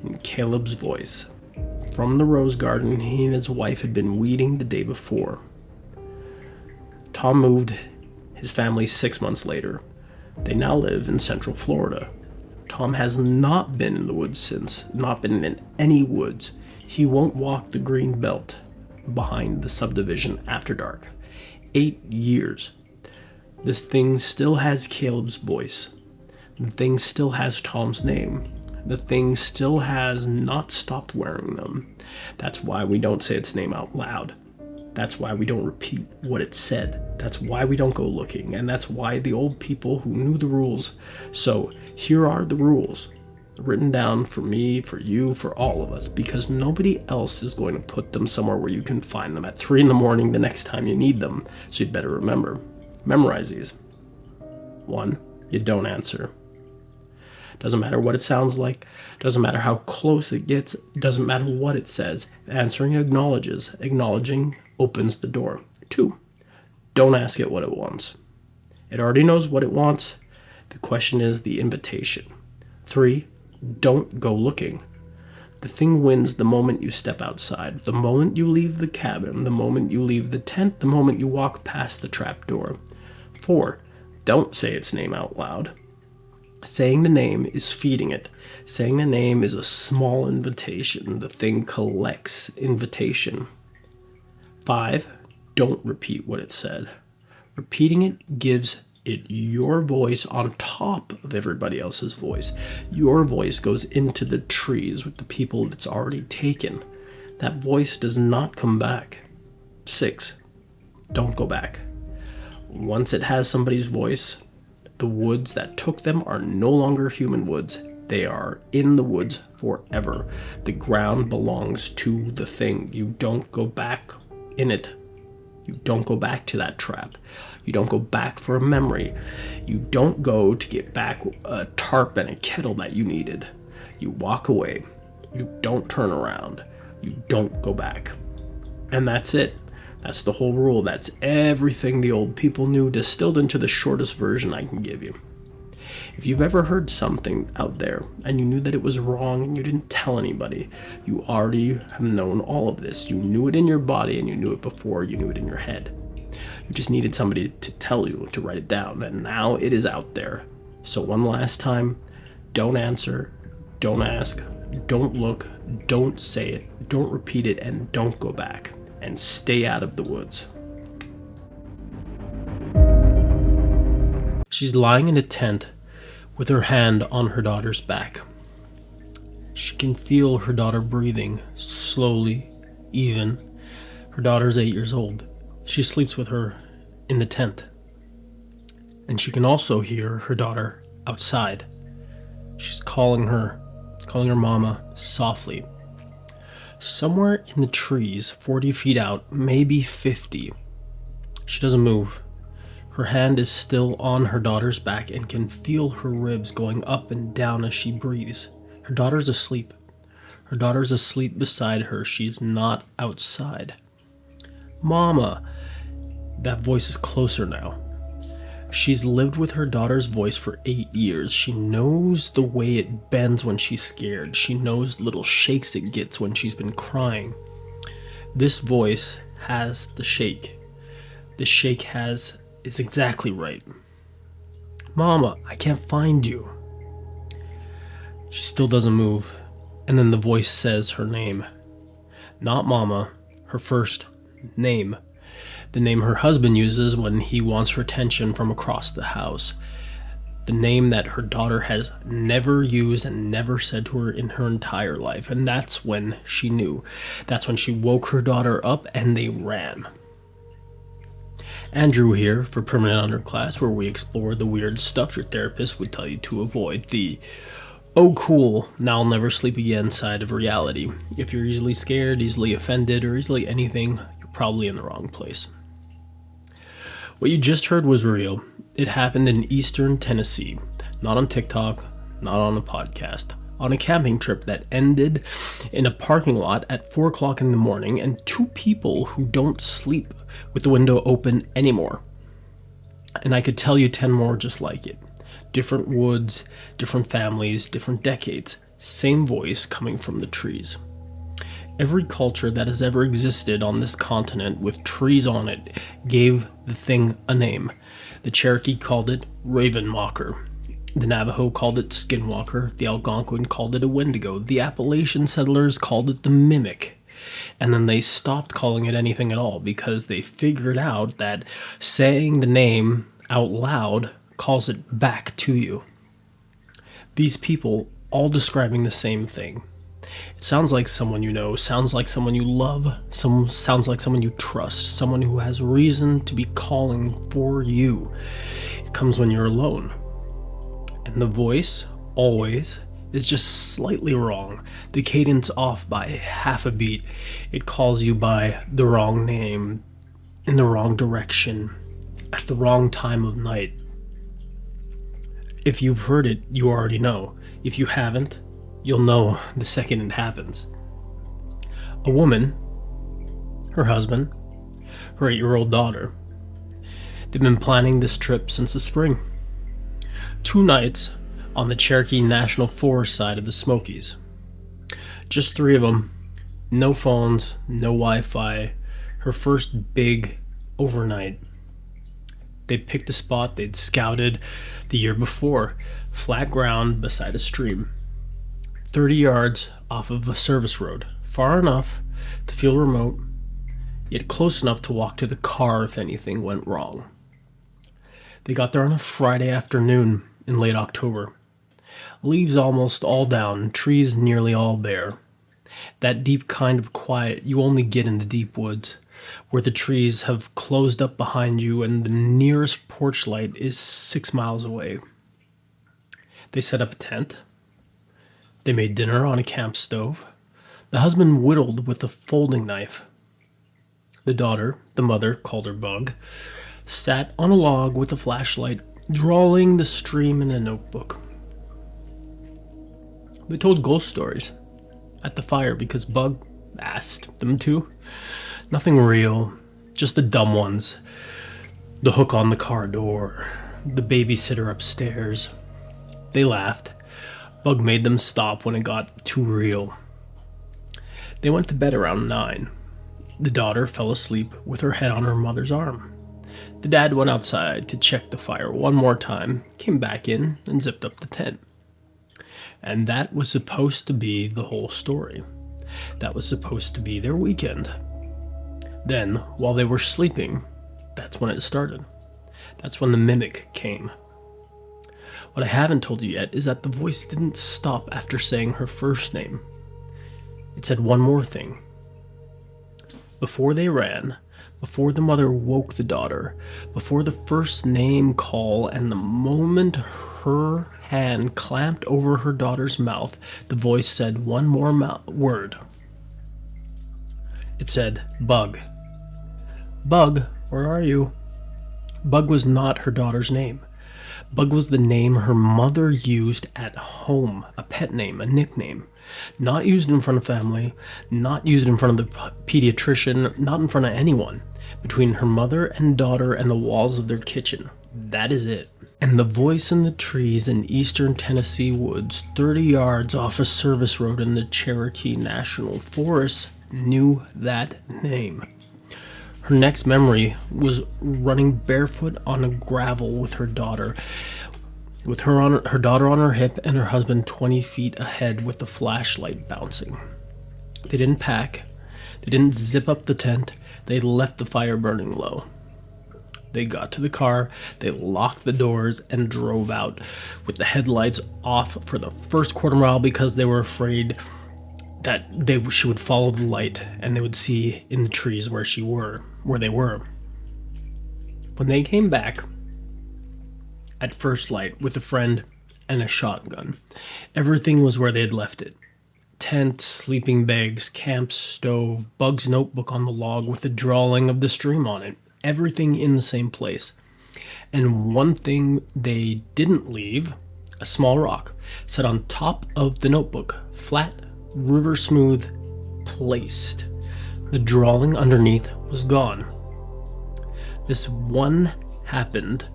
in Caleb's voice, from the rose garden he and his wife had been weeding the day before. Tom moved his family 6 months later. They now live in Central Florida. Tom has not been in the woods since, not been in any woods. He won't walk the green belt behind the subdivision after dark. 8 years. This thing still has Caleb's voice. The thing still has Tom's name. The thing still has not stopped wearing them. That's why we don't say its name out loud. That's why we don't repeat what it said. That's why we don't go looking. And that's why the old people who knew the rules. So here are the rules, written down for me, for you, for all of us, because nobody else is going to put them somewhere where you can find them at 3 a.m. the next time you need them. So you'd better memorize these. 1, you don't answer. Doesn't matter what it sounds like, doesn't matter how close it gets, doesn't matter what it says. Answering acknowledges. Acknowledging opens the door. 2, don't ask it what it wants. It already knows what it wants. The question is the invitation. 3, don't go looking. The thing wins the moment you step outside, the moment you leave the cabin, the moment you leave the tent, the moment you walk past the trap door. 4, don't say its name out loud. Saying the name is feeding it. Saying the name is a small invitation. The thing collects invitation. 5, don't repeat what it said. Repeating it gives it your voice on top of everybody else's voice. Your voice goes into the trees with the people it's already taken. That voice does not come back. 6, don't go back. Once it has somebody's voice, the woods that took them are no longer human woods. They are in the woods forever. The ground belongs to the thing. You don't go back in it. You don't go back to that trap. You don't go back for a memory. You don't go to get back a tarp and a kettle that you needed. You walk away. You don't turn around. You don't go back. And that's it. That's the whole rule. That's everything the old people knew, distilled into the shortest version I can give you. If you've ever heard something out there and you knew that it was wrong and you didn't tell anybody, you already have known all of this. You knew it in your body and you knew it before you knew it in your head. You just needed somebody to tell you, to write it down, and now it is out there. So one last time, don't answer, don't ask, don't look, don't say it, don't repeat it, and don't go back. And stay out of the woods. She's lying in a tent with her hand on her daughter's back. She can feel her daughter breathing, slowly, even. Her daughter's 8 years old. She sleeps with her in the tent. And she can also hear her daughter outside. She's calling her mama softly. Somewhere in the trees, 40 feet out, maybe 50. She doesn't move. Her hand is still on her daughter's back and can feel her ribs going up and down as she breathes. Her daughter's asleep. Her daughter's asleep beside her. She's not outside. Mama! That voice is closer now. She's lived with her daughter's voice for 8 years. She knows the way it bends when she's scared. She knows the little shakes it gets when she's been crying. This voice has the shake. The shake is exactly right. Mama, I can't find you. She still doesn't move. And then the voice says her name. Not Mama, her first name. The name her husband uses when he wants her attention from across the house. The name that her daughter has never used and never said to her in her entire life. And that's when she knew. That's when she woke her daughter up and they ran. Andrew here for Permanent Underclass, where we explore the weird stuff your therapist would tell you to avoid. The oh cool, now I'll never sleep again side of reality. If you're easily scared, easily offended, or easily anything, you're probably in the wrong place. What you just heard was real. It happened in eastern Tennessee, not on TikTok, not on a podcast, on a camping trip that ended in a parking lot at 4 o'clock in the morning and 2 people who don't sleep with the window open anymore. And I could tell you 10 more just like it. Different woods, different families, different decades, same voice coming from the trees. Every culture that has ever existed on this continent with trees on it gave the thing a name. The Cherokee called it Raven Walker. The Navajo called it Skinwalker. The Algonquin called it a Wendigo. The Appalachian settlers called it the Mimic. And then they stopped calling it anything at all because they figured out that saying the name out loud calls it back to you. These people all describing the same thing. It sounds like someone you know, sounds like someone you love, sounds like someone you trust, someone who has reason to be calling for you. It comes when you're alone. And the voice, always, is just slightly wrong. The cadence off by half a beat. It calls you by the wrong name, in the wrong direction, at the wrong time of night. If you've heard it, you already know. If you haven't, you'll know the second it happens. A woman, her husband, her 8-year-old daughter. They've been planning this trip since the spring. 2 nights on the Cherokee National Forest side of the Smokies. Just 3 of them. No phones, no Wi-Fi. Her first big overnight. They picked a spot they'd scouted the year before. Flat ground beside a stream. 30 yards off of a service road. Far enough to feel remote, yet close enough to walk to the car if anything went wrong. They got there on a Friday afternoon in late October. Leaves almost all down, trees nearly all bare. That deep kind of quiet you only get in the deep woods, where the trees have closed up behind you and the nearest porch light is 6 miles away. They set up a tent. They made dinner on a camp stove. The husband whittled with a folding knife. The daughter, the mother called her Bug, sat on a log with a flashlight, drawing the stream in a notebook. They told ghost stories at the fire because Bug asked them to. Nothing real, just the dumb ones. The hook on the car door, the babysitter upstairs, They laughed. Bug made them stop when it got too real. They went to bed around 9. The daughter fell asleep with her head on her mother's arm. The dad went outside to check the fire one more time, came back in, and zipped up the tent. And that was supposed to be the whole story. That was supposed to be their weekend. Then, while they were sleeping, that's when it started. That's when the mimic came. What I haven't told you yet is that the voice didn't stop after saying her first name. It said one more thing. Before they ran, before the mother woke the daughter, before the first name call, and the moment her hand clamped over her daughter's mouth, the voice said one more word. It said, Bug. Bug, where are you? Bug was not her daughter's name. Bug was the name her mother used at home, a pet name, a nickname. Not used in front of family, not used in front of the pediatrician, not in front of anyone. Between her mother and daughter and the walls of their kitchen. That is it. And the voice in the trees in eastern Tennessee woods, 30 yards off a service road in the Cherokee National Forest, knew that name. Her next memory was running barefoot on a gravel with her daughter, with her daughter on her hip and her husband 20 feet ahead with the flashlight bouncing. They didn't pack. They didn't zip up the tent. They left the fire burning low. They got to the car, they locked the doors, and drove out with the headlights off for the first quarter mile because they were afraid that she would follow the light and they would see in the trees where they were. When they came back at first light with a friend and a shotgun, everything was where they had left it. Tent, sleeping bags, camp stove, Bug's notebook on the log with the drawing of the stream on it. Everything in the same place. And one thing they didn't leave, a small rock, set on top of the notebook, flat, river smooth, placed. The drawing underneath was gone. This one happened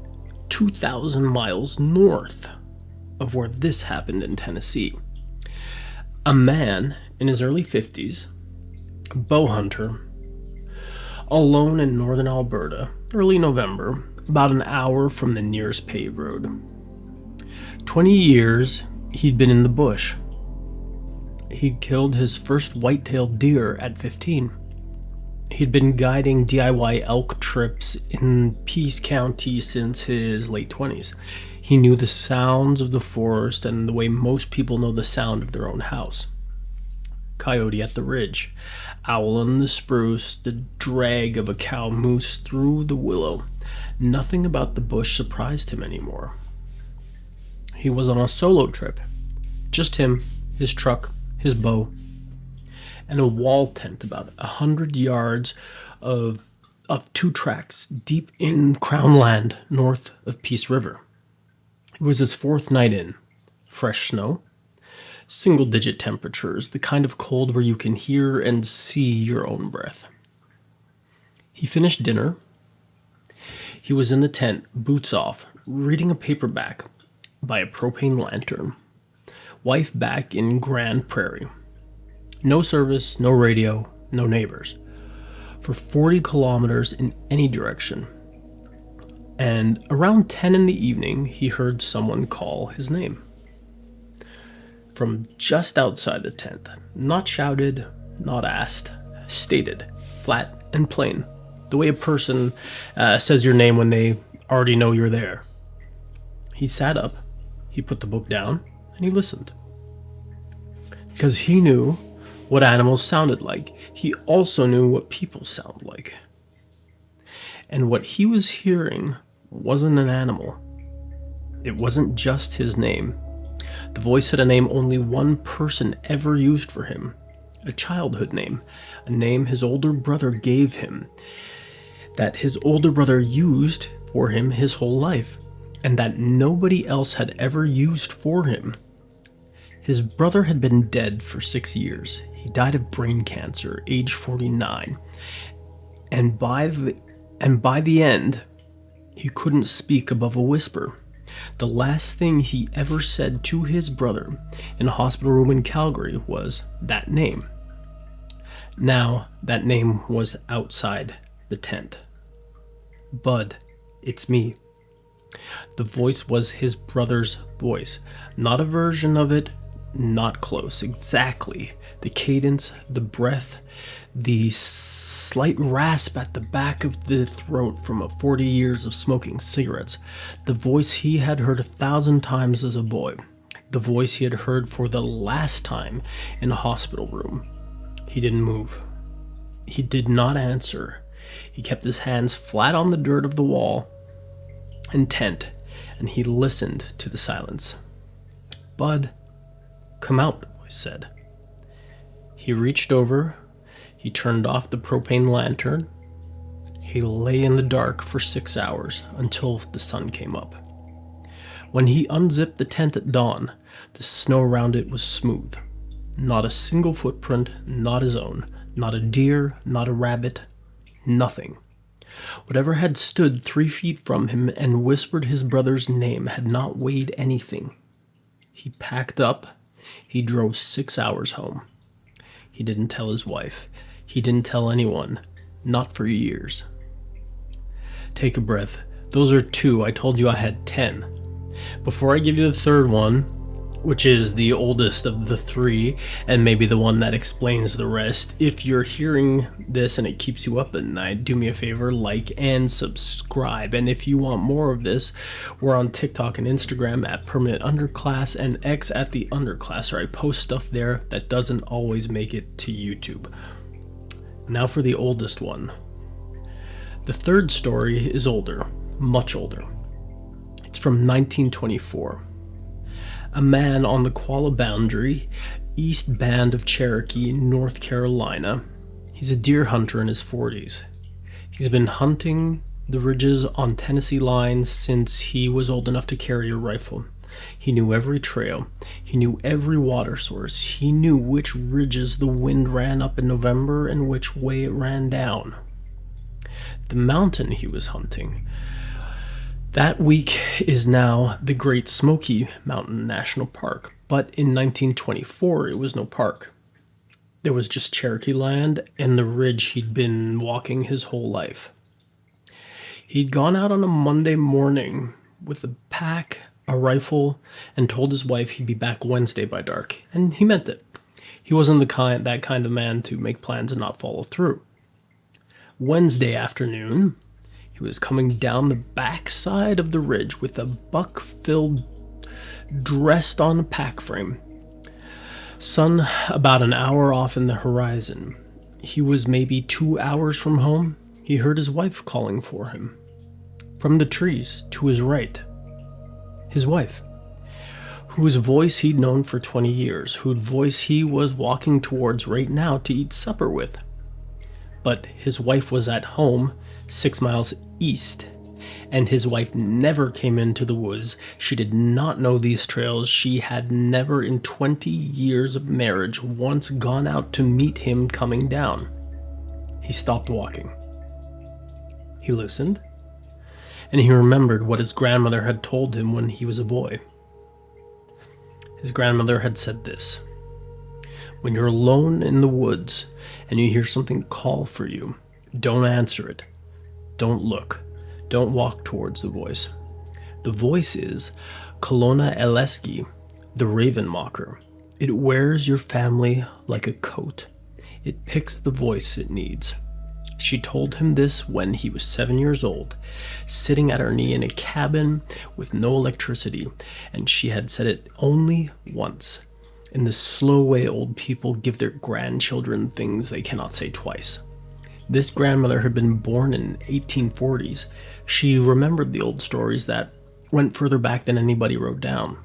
2,000 miles north of where this happened in Tennessee. A man in his early 50s, bow hunter, alone in northern Alberta, early November, about an hour from the nearest paved road. 20 years he'd been in the bush. He'd killed his first white-tailed deer at 15. He'd been guiding DIY elk trips in Peace County since his late 20s. He knew the sounds of the forest and the way most people know the sound of their own house. Coyote at the ridge, owl in the spruce, the drag of a cow moose through the willow. Nothing about the bush surprised him anymore. He was on a solo trip. Just him, his truck, his bow, and a wall tent about 100 yards of 2 tracks deep in Crown Land north of Peace River. It was his 4th night in. Fresh snow, single-digit temperatures, the kind of cold where you can hear and see your own breath. He finished dinner. He was in the tent, boots off, reading a paperback by a propane lantern. Wife back in Grand Prairie. No service, no radio, no neighbors. For 40 kilometers in any direction. And around 10 in the evening, he heard someone call his name. From just outside the tent. Not shouted, not asked. Stated. Flat and plain. The way a person says your name when they already know you're there. He sat up, he put the book down, and he listened. Because he knew what animals sounded like. He also knew what people sound like. And what he was hearing wasn't an animal. It wasn't just his name. The voice had a name only one person ever used for him. A childhood name. A name his older brother gave him. That his older brother used for him his whole life. And that nobody else had ever used for him. His brother had been dead for 6 years. He died of brain cancer, age 49. And by the end, he couldn't speak above a whisper. The last thing he ever said to his brother in a hospital room in Calgary was that name. Now, that name was outside the tent. Bud, it's me. The voice was his brother's voice, not a version of it, not close, exactly. The cadence, the breath, the slight rasp at the back of the throat from 40 years of smoking cigarettes. The voice he had heard 1,000 times as a boy. The voice he had heard for the last time in a hospital room. He didn't move. He did not answer. He kept his hands flat on the dirt of the wall, intent, and he listened to the silence. Bud, come out, the voice said. He reached over. He turned off the propane lantern. He lay in the dark for 6 hours until the sun came up. When he unzipped the tent at dawn, the snow around it was smooth. Not a single footprint, not his own. Not a deer, not a rabbit, nothing. Whatever had stood 3 feet from him and whispered his brother's name had not weighed anything. He packed up. He drove 6 hours home. He didn't tell his wife. He didn't tell anyone. Not for years. Take a breath. Those are 2. I told you I had 10. Before I give you the third one, which is the oldest of the 3, and maybe the one that explains the rest. If you're hearing this and it keeps you up at night, do me a favor, like and subscribe. And if you want more of this, we're on TikTok and Instagram at Permanent Underclass and X at The Underclass, where I post stuff there that doesn't always make it to YouTube. Now for the oldest one. The third story is older, much older. It's from 1924. A man on the Qualla boundary, east band of Cherokee, North Carolina. He's a deer hunter in his 40s. He's been hunting the ridges on Tennessee lines since he was old enough to carry a rifle. He knew every trail. He knew every water source. He knew which ridges the wind ran up in November and which way it ran down. The mountain he was hunting that week is now the Great Smoky Mountain National Park, but in 1924 it was no park. There was just Cherokee land and the ridge he'd been walking his whole life. He'd gone out on a Monday morning with a pack, a rifle, and told his wife he'd be back Wednesday by dark, and he meant it. He wasn't that kind of man to make plans and not follow through. Wednesday afternoon, he was coming down the backside of the ridge with a buck filled, dressed on a pack frame. Sun about an hour off in the horizon. He was maybe 2 hours from home. He heard his wife calling for him. From the trees to his right. His wife, whose voice he'd known for 20 years, whose voice he was walking towards right now to eat supper with. But his wife was at home 6 miles east, and his wife never came into the woods. She did not know these trails. She had never in 20 years of marriage once gone out to meet him coming down. He stopped walking. He listened, and he remembered what his grandmother had told him when he was a boy. His grandmother had said this: when you're alone in the woods and you hear something call for you, don't answer it. Don't look. Don't walk towards the voice. The voice is Colonna Eleski, the raven mocker. It wears your family like a coat. It picks the voice it needs. She told him this when he was 7 years old, sitting at her knee in a cabin with no electricity, and she had said it only once, in the slow way old people give their grandchildren things they cannot say twice. This grandmother had been born in 1840s. She remembered the old stories that went further back than anybody wrote down.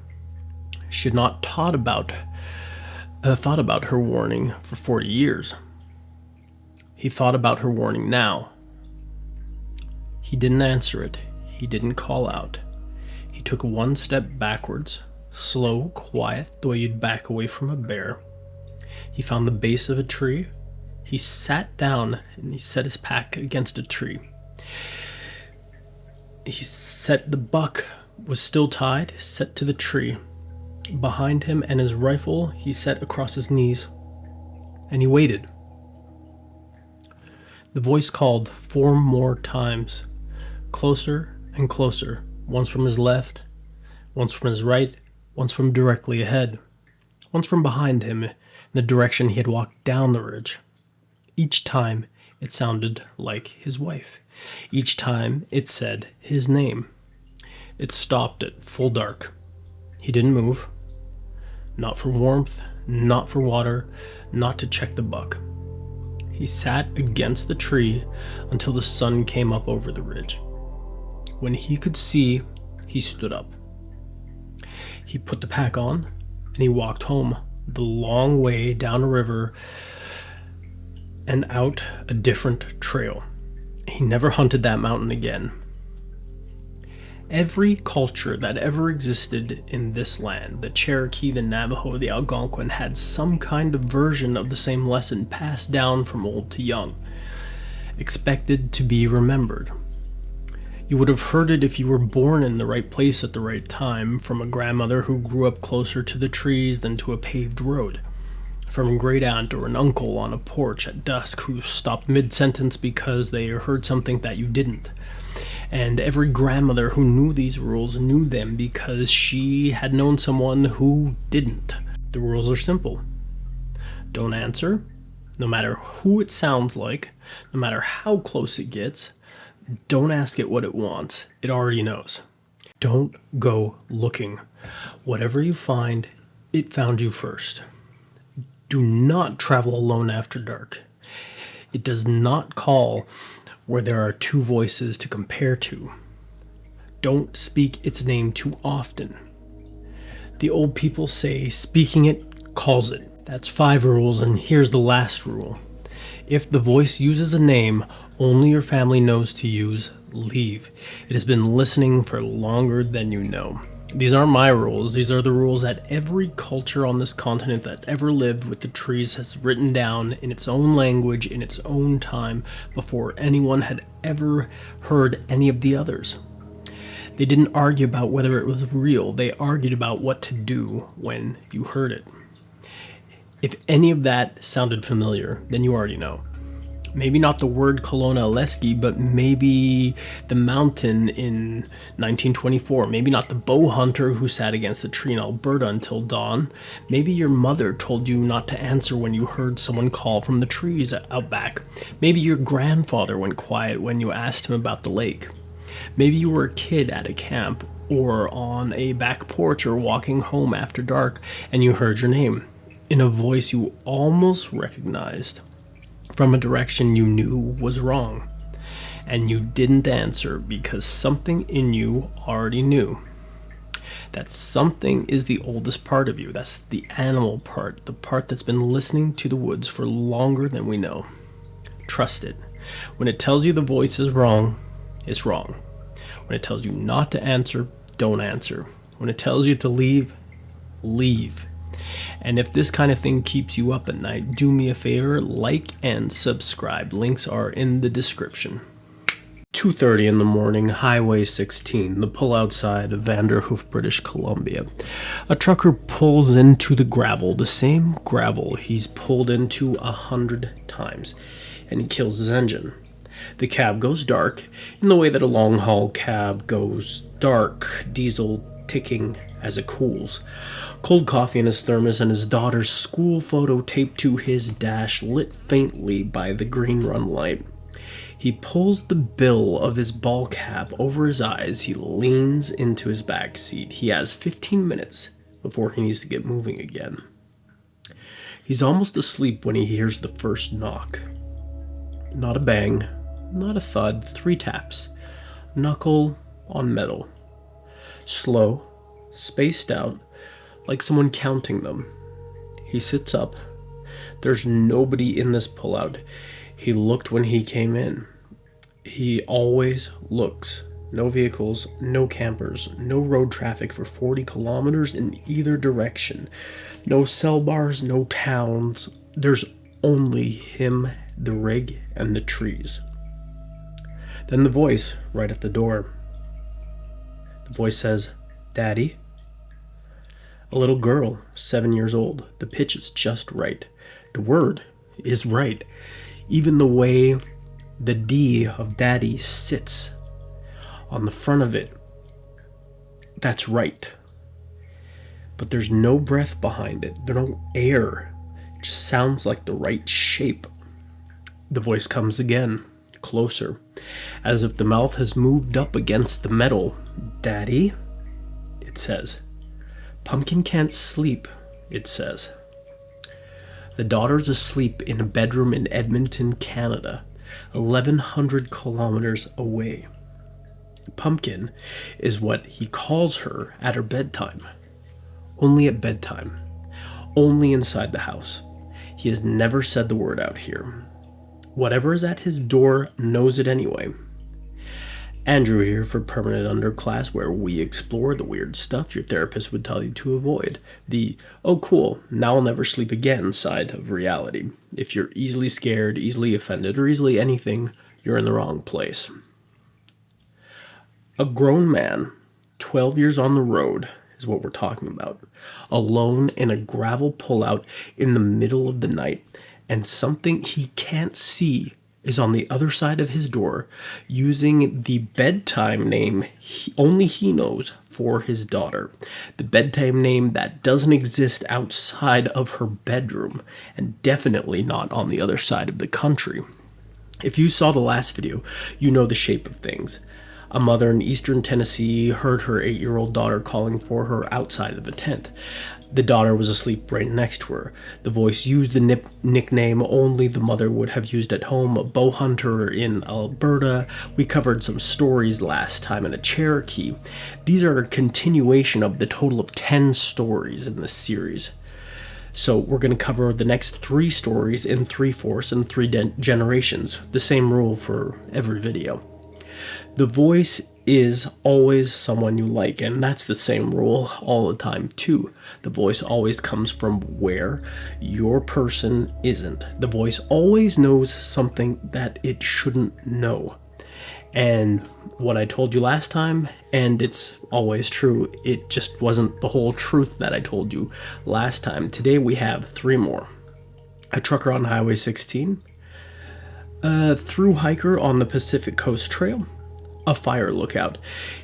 She had not thought about her warning for 40 years. He thought about her warning now. He didn't answer it. He didn't call out. He took one step backwards, slow, quiet, the way you'd back away from a bear. He found the base of a tree. He sat down and he set his pack against a tree. He set the buck was still tied, set to the tree. Behind him and his rifle he set across his knees, and he waited. The voice called 4 more times, closer and closer, once from his left, once from his right, once from directly ahead, once from behind him in the direction he had walked down the ridge. Each time it sounded like his wife. Each time it said his name. It stopped at full dark. He didn't move. Not for warmth, not for water, not to check the buck. He sat against the tree until the sun came up over the ridge. When he could see, he stood up. He put the pack on, and he walked home the long way down a river and out a different trail. He never hunted that mountain again. Every culture that ever existed in this land, the Cherokee, the Navajo, the Algonquin, had some kind of version of the same lesson passed down from old to young, expected to be remembered. You would have heard it if you were born in the right place at the right time, from a grandmother who grew up closer to the trees than to a paved road, from a great aunt or an uncle on a porch at dusk who stopped mid-sentence because they heard something that you didn't. And every grandmother who knew these rules knew them because she had known someone who didn't. The rules are simple. Don't answer, no matter who it sounds like, no matter how close it gets. Don't ask it what it wants. It already knows. Don't go looking. Whatever you find, it found you first. Do not travel alone after dark. It does not call where there are 2 voices to compare to. Don't speak its name too often. The old people say speaking it calls it. That's 5 rules, and here's the last rule. If the voice uses a name only your family knows to use, leave. It has been listening for longer than you know. These aren't my rules. These are the rules that every culture on this continent that ever lived with the trees has written down in its own language, in its own time, before anyone had ever heard any of the others. They didn't argue about whether it was real. They argued about what to do when you heard it. If any of that sounded familiar, then you already know. Maybe not the word Kelowna Aleski, but maybe the mountain in 1924. Maybe not the bow hunter who sat against the tree in Alberta until dawn. Maybe your mother told you not to answer when you heard someone call from the trees out back. Maybe your grandfather went quiet when you asked him about the lake. Maybe you were a kid at a camp or on a back porch or walking home after dark and you heard your name in a voice you almost recognized, from a direction you knew was wrong, and you didn't answer because something in you already knew. That something is the oldest part of you. That's the animal part, the part that's been listening to the woods for longer than we know. Trust it. When it tells you the voice is wrong, it's wrong. When it tells you not to answer, don't answer. When it tells you to leave, leave. And if this kind of thing keeps you up at night, do me a favor, like and subscribe. Links are in the description. 2:30 in the morning, Highway 16, the pull-out side of Vanderhoof, British Columbia. A trucker pulls into the gravel, the same gravel he's pulled into 100 times, and he kills his engine. The cab goes dark, in the way that a long-haul cab goes dark, diesel ticking as it cools. Cold coffee in his thermos and his daughter's school photo taped to his dash, lit faintly by the green run light. He pulls the bill of his ball cap over his eyes. He leans into his back seat. He has 15 minutes before he needs to get moving again. He's almost asleep when he hears the first knock. Not a bang, not a thud, 3 taps. Knuckle on metal. Slow, spaced out, like someone counting them. He sits up. There's nobody in this pullout. He looked when he came in. He always looks. No vehicles, no campers, no road traffic for 40 kilometers in either direction. No cell bars, no towns. There's only him, the rig, and the trees. Then the voice right at the door. The voice says, "Daddy?" A little girl, 7 years old. The pitch is just right. The word is right. Even the way the D of daddy sits on the front of it, that's right. But there's no breath behind it. There's no air. It just sounds like the right shape. The voice comes again, closer, as if the mouth has moved up against the metal. "Daddy?" it says. "Pumpkin can't sleep," it says. The daughter's asleep in a bedroom in Edmonton, Canada, 1,100 kilometers away. Pumpkin is what he calls her at her bedtime. Only at bedtime. Only inside the house. He has never said the word out here. Whatever is at his door knows it anyway. Andrew here for Permanent Underclass, where we explore the weird stuff your therapist would tell you to avoid. The, "oh cool, now I'll never sleep again" side of reality. If you're easily scared, easily offended, or easily anything, you're in the wrong place. A grown man, 12 years on the road, is what we're talking about. Alone in a gravel pullout in the middle of the night, and something he can't see is on the other side of his door, using the bedtime name only he knows for his daughter. The bedtime name that doesn't exist outside of her bedroom, and definitely not on the other side of the country. If you saw the last video, you know the shape of things. A mother in eastern Tennessee heard her 8-year-old daughter calling for her outside of a tent. The daughter was asleep right next to her. The voice used the nickname only the mother would have used at home, a bow hunter in Alberta. We covered some stories last time in a Cherokee. These are a continuation of the total of 10 stories in this series. So we're going to cover the next 3 stories in 3/4 and 3 generations. The same rule for every video. The voice is always someone you like, and that's the same rule all the time too. The voice always comes from where your person isn't. The voice always knows something that it shouldn't know. And what I told you last time, and it's always true, it just wasn't the whole truth that I told you last time. Today we have 3 more. A trucker on Highway 16, a through hiker on the Pacific Coast Trail, a fire lookout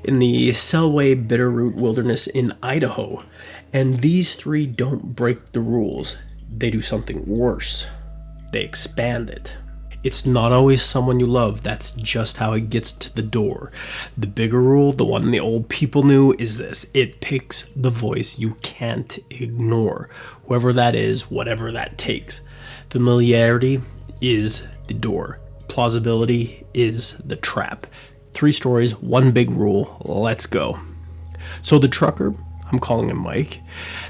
in the Selway Bitterroot Wilderness in Idaho. And these 3 don't break the rules. They do something worse. They expand it. It's not always someone you love. That's just how it gets to the door. The bigger rule, the one the old people knew, is this. It picks the voice you can't ignore. Whoever that is, whatever that takes. Familiarity is the door. Plausibility is the trap. 3 stories, 1 big rule. Let's go. So the trucker, I'm calling him Mike.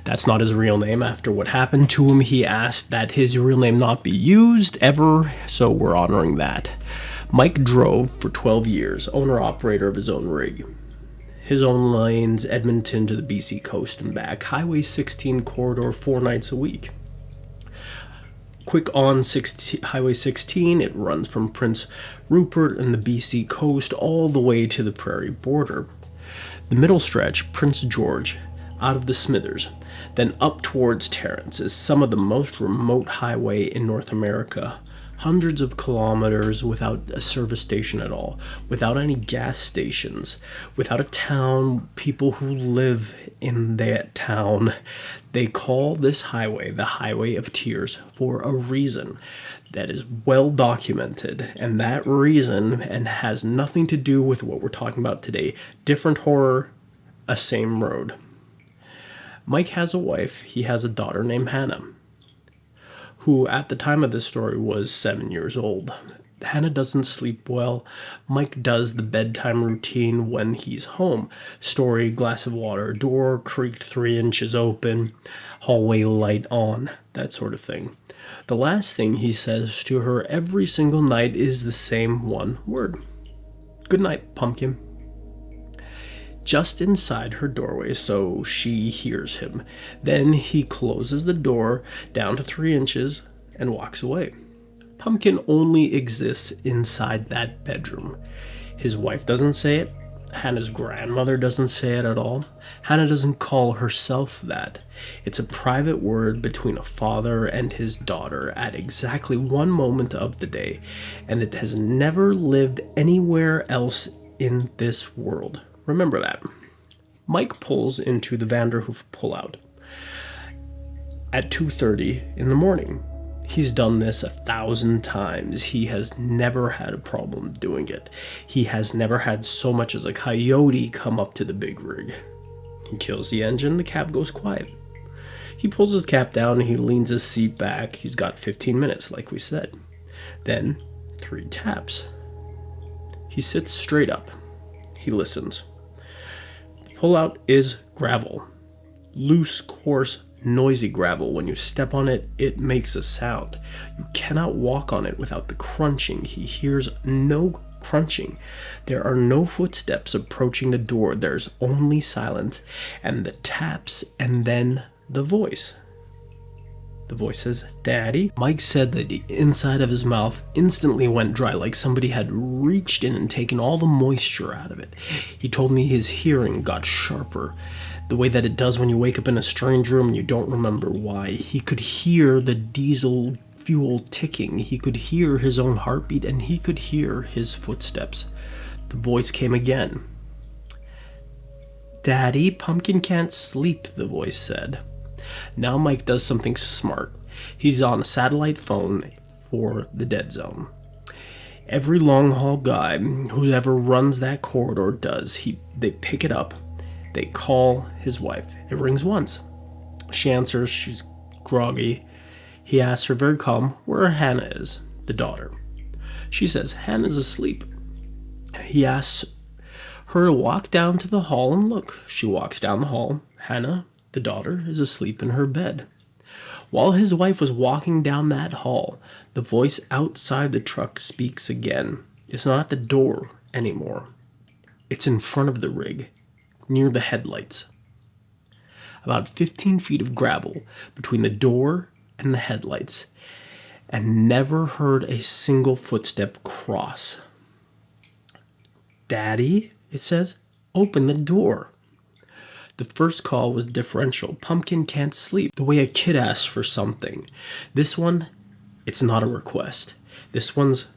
That's not his real name. After what happened to him, he asked that his real name not be used ever, so we're honoring that. Mike drove for 12 years, owner-operator of his own rig. His own lanes, Edmonton to the BC coast and back. Highway 16 corridor 4 nights a week. Quick on Highway 16, it runs from Prince Rupert and the BC coast all the way to the prairie border. The middle stretch, Prince George, out of the Smithers, then up towards Terrence, is some of the most remote highway in North America. Hundreds of kilometers without a service station at all, without any gas stations, without a town, people who live in that town. They call this highway the Highway of Tears for a reason that is well documented, and that reason and has nothing to do with what we're talking about today. Different horror, a same road. Mike has a wife. He has a daughter named Hannah, who at the time of this story was 7 years old. Hannah doesn't sleep well. Mike does the bedtime routine when he's home. Story, glass of water, door creaked 3 inches open, hallway light on, that sort of thing. The last thing he says to her every single night is the same one word. "Good night, pumpkin." Just inside her doorway, so she hears him. Then he closes the door down to 3 inches and walks away. Pumpkin only exists inside that bedroom. His wife doesn't say it. Hannah's grandmother doesn't say it at all. Hannah doesn't call herself that. It's a private word between a father and his daughter at exactly one moment of the day, and it has never lived anywhere else in this world. Remember that. Mike pulls into the Vanderhoof pullout at 2:30 in the morning. He's done this 1,000 times. He has never had a problem doing it. He has never had so much as a coyote come up to the big rig. He kills the engine, the cab goes quiet. He pulls his cap down and he leans his seat back. He's got 15 minutes, like we said. Then 3 taps. He sits straight up. He listens. The pullout is gravel. Loose, coarse, noisy gravel. When you step on it, it makes a sound. You cannot walk on it without the crunching. He hears no crunching. There are no footsteps approaching the door. There's only silence and the taps and then the voice. The voice says, "Daddy." Mike said that the inside of his mouth instantly went dry, like somebody had reached in and taken all the moisture out of it. He told me his hearing got sharper, the way that it does when you wake up in a strange room and you don't remember why. He could hear the diesel fuel ticking. He could hear his own heartbeat, and he could hear his footsteps. The voice came again. "Daddy, Pumpkin can't sleep," the voice said. Now Mike does something smart. He's on a satellite phone for the dead zone. Every long haul guy, whoever runs that corridor does, they pick it up. They call his wife. It rings once. She answers. She's groggy. He asks her very calm where Hannah is, the daughter. She says Hannah's asleep. He asks her to walk down to the hall and look. She walks down the hall. Hannah, the daughter, is asleep in her bed. While his wife was walking down that hall, the voice outside the truck speaks again. It's not at the door anymore. It's in front of the rig, near the headlights. About 15 feet of gravel between the door and the headlights, and never heard a single footstep cross. "Daddy," it says, "open the door." The first call was differential. Pumpkin can't sleep. The way a kid asks for something. This one, it's not a request. This one's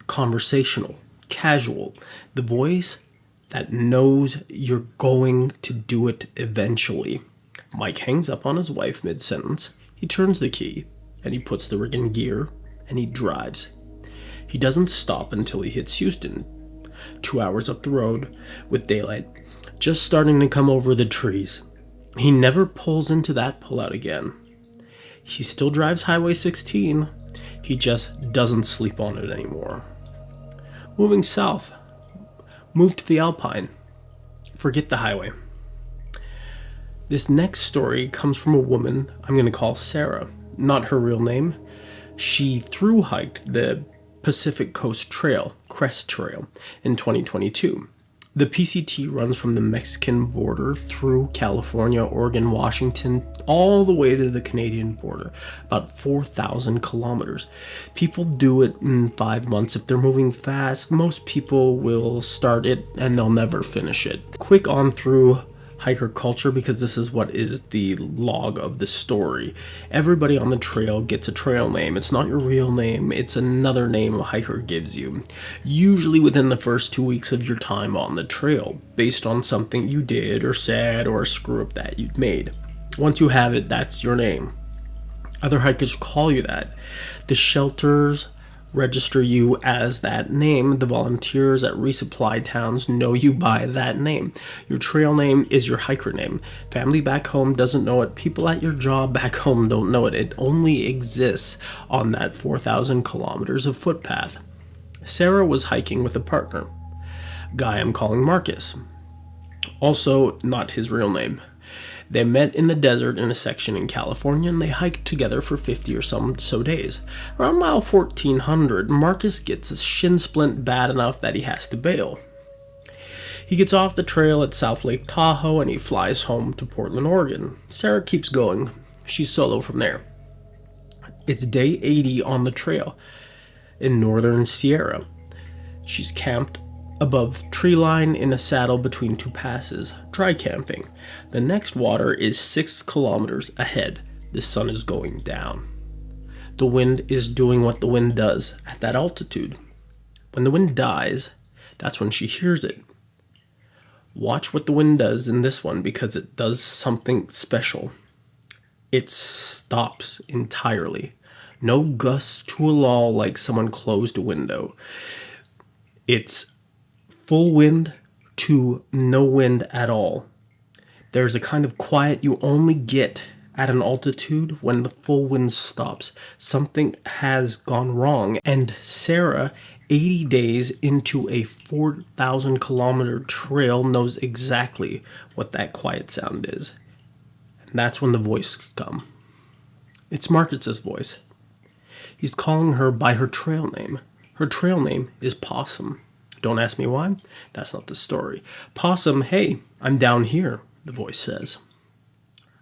conversational, casual. The voice that knows you're going to do it eventually. Mike hangs up on his wife mid-sentence. He turns the key, and he puts the rig in gear, and he drives. He doesn't stop until he hits Houston, 2 hours up the road, with daylight just starting to come over the trees. He never pulls into that pullout again. He still drives Highway 16. He just doesn't sleep on it anymore. Moving south. Move to the Alpine. Forget the highway. This next story comes from a woman I'm going to call Sarah. Not her real name. She thru-hiked the Pacific Coast Trail, Crest Trail, in 2022. The PCT runs from the Mexican border through California, Oregon, Washington, all the way to the Canadian border, about 4,000 kilometers. People do it in 5 months. If they're moving fast, most people will start it and they'll never finish it. Quick on through hiker culture, because this is what is the log of the story. Everybody on the trail gets a trail name. It's not your real name. It's another name a hiker gives you, usually within the first 2 weeks of your time on the trail, based on something you did or said or a screw up that you'd made. Once you have it, that's your name. Other hikers call you that. The shelters register you as that name. The volunteers at resupply towns know you by that name. Your trail name is your hiker name. Family back home doesn't know it. People at your job back home don't know it. It only exists on that 4,000 kilometers of footpath. Sarah was hiking with a partner, guy I'm calling Marcus. Also not his real name. They met in the desert in a section in California, and they hiked together for 50 or so days. Around mile 1400, Marcus gets his shin splint bad enough that he has to bail. He gets off the trail at South Lake Tahoe, and he flies home to Portland, Oregon. Sarah keeps going. She's solo from there. It's day 80 on the trail in northern Sierra. She's camped above tree line in a saddle between two passes, dry camping. The next water is 6 kilometers ahead. The sun is going down. The wind is doing what the wind does at that altitude. When the wind dies, that's when she hears it. Watch what the wind does in this one because it does something special. It stops entirely. No gusts to a lull like someone closed a window. It's full wind to no wind at all. There's a kind of quiet you only get at an altitude when the full wind stops. Something has gone wrong, and Sarah, 80 days into a 4,000 kilometer trail, knows exactly what that quiet sound is. And that's when the voices come. It's Marcus's voice. He's calling her by her trail name. Her trail name is Possum. Don't ask me why. That's not the story. Possum, hey, I'm down here, the voice says.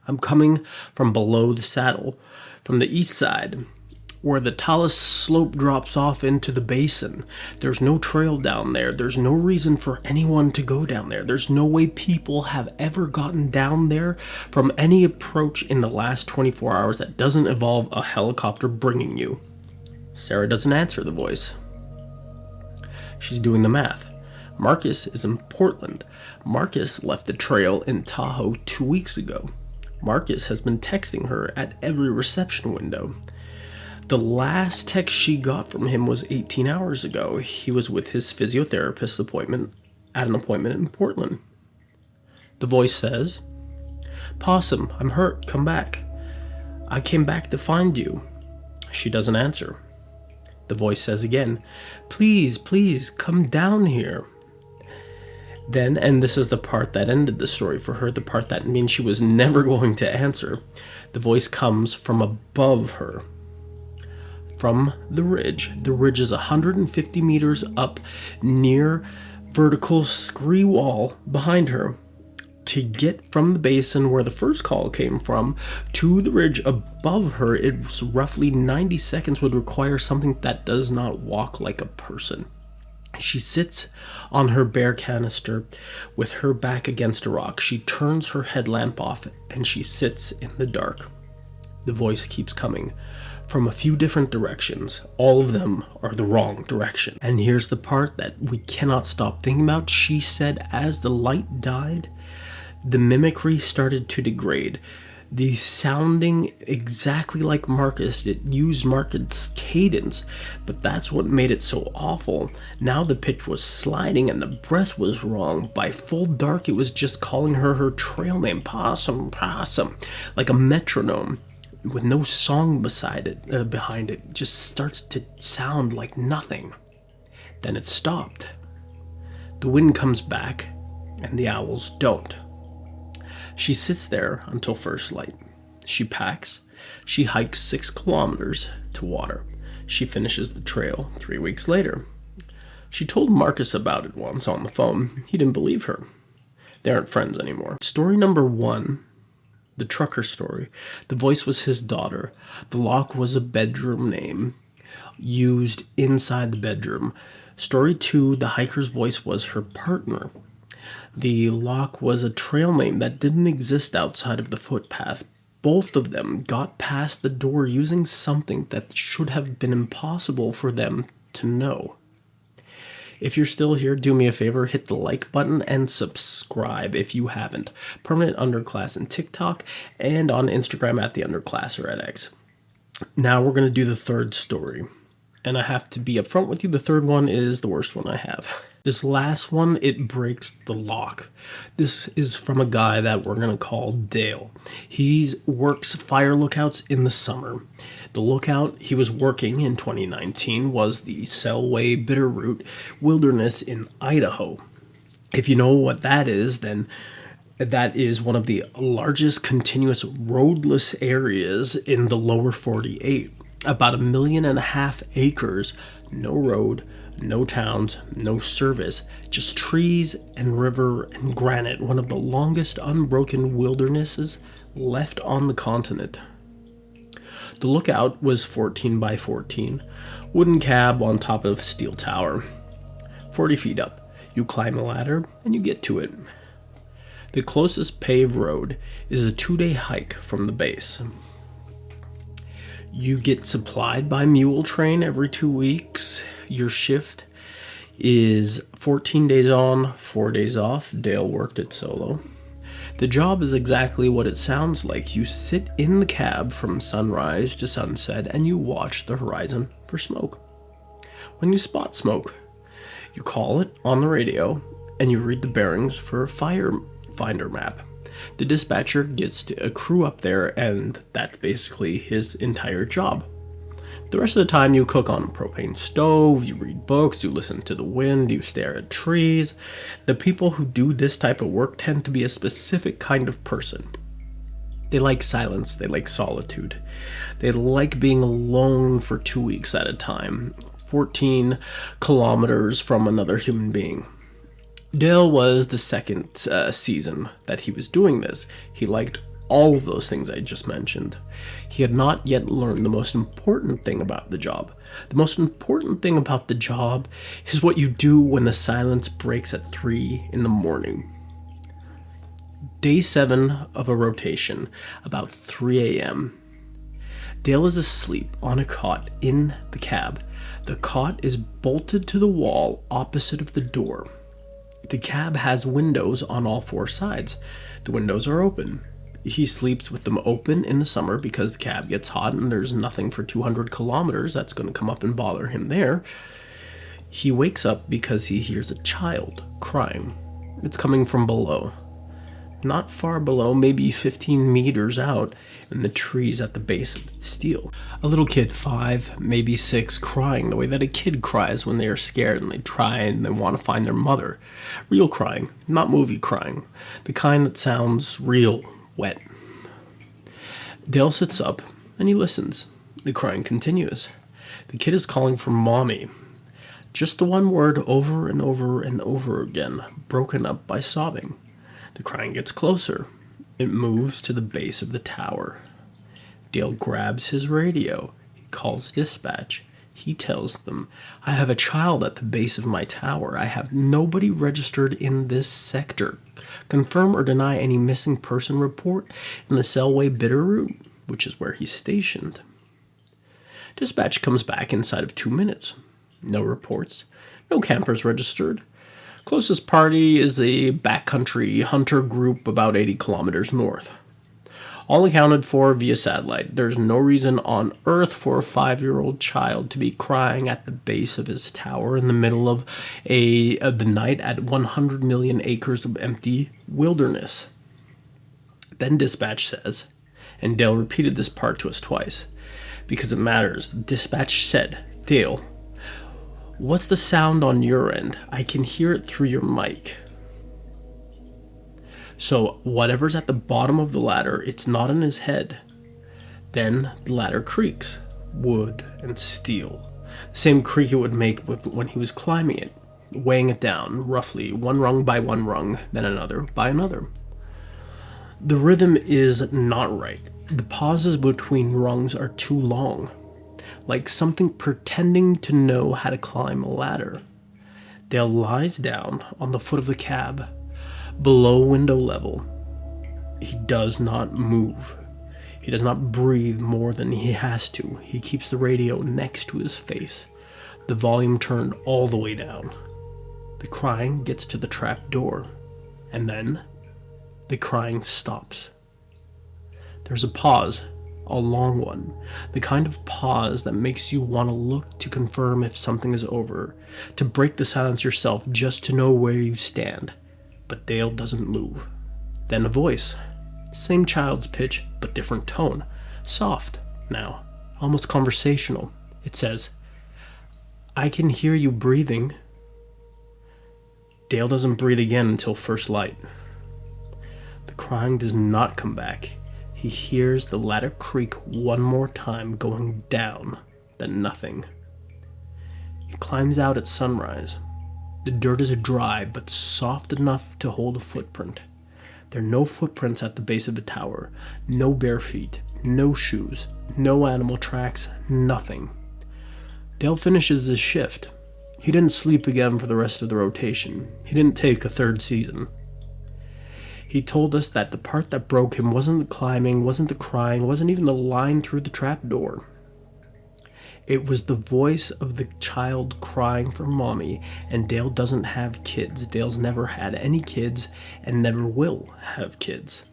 I'm coming from below the saddle, from the east side, where the tallest slope drops off into the basin. There's no trail down there. There's no reason for anyone to go down there. There's no way people have ever gotten down there from any approach in the last 24 hours that doesn't involve a helicopter bringing you. Sarah doesn't answer the voice. She's doing the math. Marcus is in Portland. Marcus left the trail in Tahoe 2 weeks ago. Marcus has been texting her at every reception window. The last text she got from him was 18 hours ago. He was with his physiotherapist at an appointment in Portland. The voice says, Possum, I'm hurt, come back. I came back to find you. She doesn't answer. The voice says again, please, please, come down here. Then, and this is the part that ended the story for her, the part that means she was never going to answer, the voice comes from above her. From the ridge. The ridge is 150 meters up near vertical scree wall behind her. To get from the basin where the first call came from to the ridge above her, it's roughly 90 seconds would require something that does not walk like a person. She sits on her bear canister with her back against a rock. She turns her headlamp off and she sits in the dark. The voice keeps coming from a few different directions. All of them are the wrong direction. And here's the part that we cannot stop thinking about. She said as the light died, the mimicry started to degrade. The sounding exactly like Marcus, it used Marcus' cadence, but that's what made it so awful. Now the pitch was sliding and the breath was wrong. By full dark, it was just calling her trail name, Possum, Possum, like a metronome with no song behind it. It just starts to sound like nothing. Then it stopped. The wind comes back and the owls don't. She sits there until first light. She packs. She hikes 6 kilometers to water. She finishes the trail 3 weeks later. She told Marcus about it once on the phone. He didn't believe her. They aren't friends anymore. Story number 1, the trucker story. The voice was his daughter. The lock was a bedroom name used inside the bedroom. Story 2, the hiker's voice was her partner. The lock was a trail name that didn't exist outside of the footpath. Both of them got past the door using something that should have been impossible for them to know. If you're still here, do me a favor, hit the like button and subscribe if you haven't. Permanent Underclass in TikTok and on Instagram at the Underclasser at X. Now we're going to do the third story. And I have to be upfront with you, the third one is the worst one I have. This last one, it breaks the lock. This is from a guy that we're going to call Dale. He works fire lookouts in the summer. The lookout he was working in 2019 was the Selway Bitterroot Wilderness in Idaho. If you know what that is, then that is one of the largest continuous roadless areas in the lower 48. About 1.5 million acres, no road, no towns, no service, just trees and river and granite, one of the longest unbroken wildernesses left on the continent. The lookout was 14 by 14, wooden cab on top of steel tower, 40 feet up. You climb the ladder and you get to it. The closest paved road is a 2-day hike from the base. You get supplied by mule train every 2 weeks. Your shift is 14 days on, 4 days off. Dale worked it solo. The job is exactly what it sounds like. You sit in the cab from sunrise to sunset and you watch the horizon for smoke. When you spot smoke, you call it on the radio and you read the bearings for a fire finder map. The dispatcher gets a crew up there, and that's basically his entire job. The rest of the time you cook on a propane stove, you read books, you listen to the wind, you stare at trees. The people who do this type of work tend to be a specific kind of person. They like silence, they like solitude. They like being alone for 2 weeks at a time, 14 kilometers from another human being. Dale was the second season that he was doing this. He liked all of those things I just mentioned. He had not yet learned the most important thing about the job. The most important thing about the job is what you do when the silence breaks at 3 in the morning. Day 7 of a rotation, about 3 a.m. Dale is asleep on a cot in the cab. The cot is bolted to the wall opposite of the door. The cab has windows on all 4 sides. The windows are open. He sleeps with them open in the summer because the cab gets hot and there's nothing for 200 kilometers that's going to come up and bother him there. He wakes up because he hears a child crying. It's coming from below. Not far below, maybe 15 meters out in the trees at the base of the steel. A little kid, 5, maybe 6, crying the way that a kid cries when they are scared and they try and they want to find their mother. Real crying, not movie crying. The kind that sounds real wet. Dale sits up and he listens. The crying continues. The kid is calling for mommy. Just the one word over and over and over again, broken up by sobbing. The crying gets closer. It moves to the base of the tower. Dale grabs his radio. He calls dispatch. He tells them, I have a child at the base of my tower. I have nobody registered in this sector. Confirm or deny any missing person report in the Selway Bitterroot, which is where he's stationed. Dispatch comes back inside of 2 minutes. No reports. No campers registered. Closest party is a backcountry hunter group about 80 kilometers north. All accounted for via satellite. There's no reason on earth for a 5-year-old child to be crying at the base of his tower in the middle of the night at 100 million acres of empty wilderness. Then dispatch says, and Dale repeated this part to us twice, because it matters. Dispatch said, Dale, what's the sound on your end? I can hear it through your mic. So whatever's at the bottom of the ladder, it's not in his head. Then the ladder creaks. Wood and steel. The same creak it would make when he was climbing it, weighing it down, roughly one rung by one rung, then another by another. The rhythm is not right. The pauses between rungs are too long. Like something pretending to know how to climb a ladder. Dale lies down on the foot of the cab, below window level. He does not move. He does not breathe more than he has to. He keeps the radio next to his face, the volume turned all the way down. The crying gets to the trap door, and then the crying stops. There's a pause. A long one, the kind of pause that makes you want to look to confirm if something is over, to break the silence yourself just to know where you stand. But Dale doesn't move. Then a voice, same child's pitch, but different tone, soft now, almost conversational. It says, I can hear you breathing. Dale doesn't breathe again until first light. The crying does not come back. He hears the ladder creak one more time, going down, then nothing. He climbs out at sunrise. The dirt is dry, but soft enough to hold a footprint. There are no footprints at the base of the tower, no bare feet, no shoes, no animal tracks, nothing. Dale finishes his shift. He didn't sleep again for the rest of the rotation. He didn't take a third season. He told us that the part that broke him wasn't the climbing, wasn't the crying, wasn't even the line through the trapdoor. It was the voice of the child crying for mommy, and Dale doesn't have kids. Dale's never had any kids and never will have kids.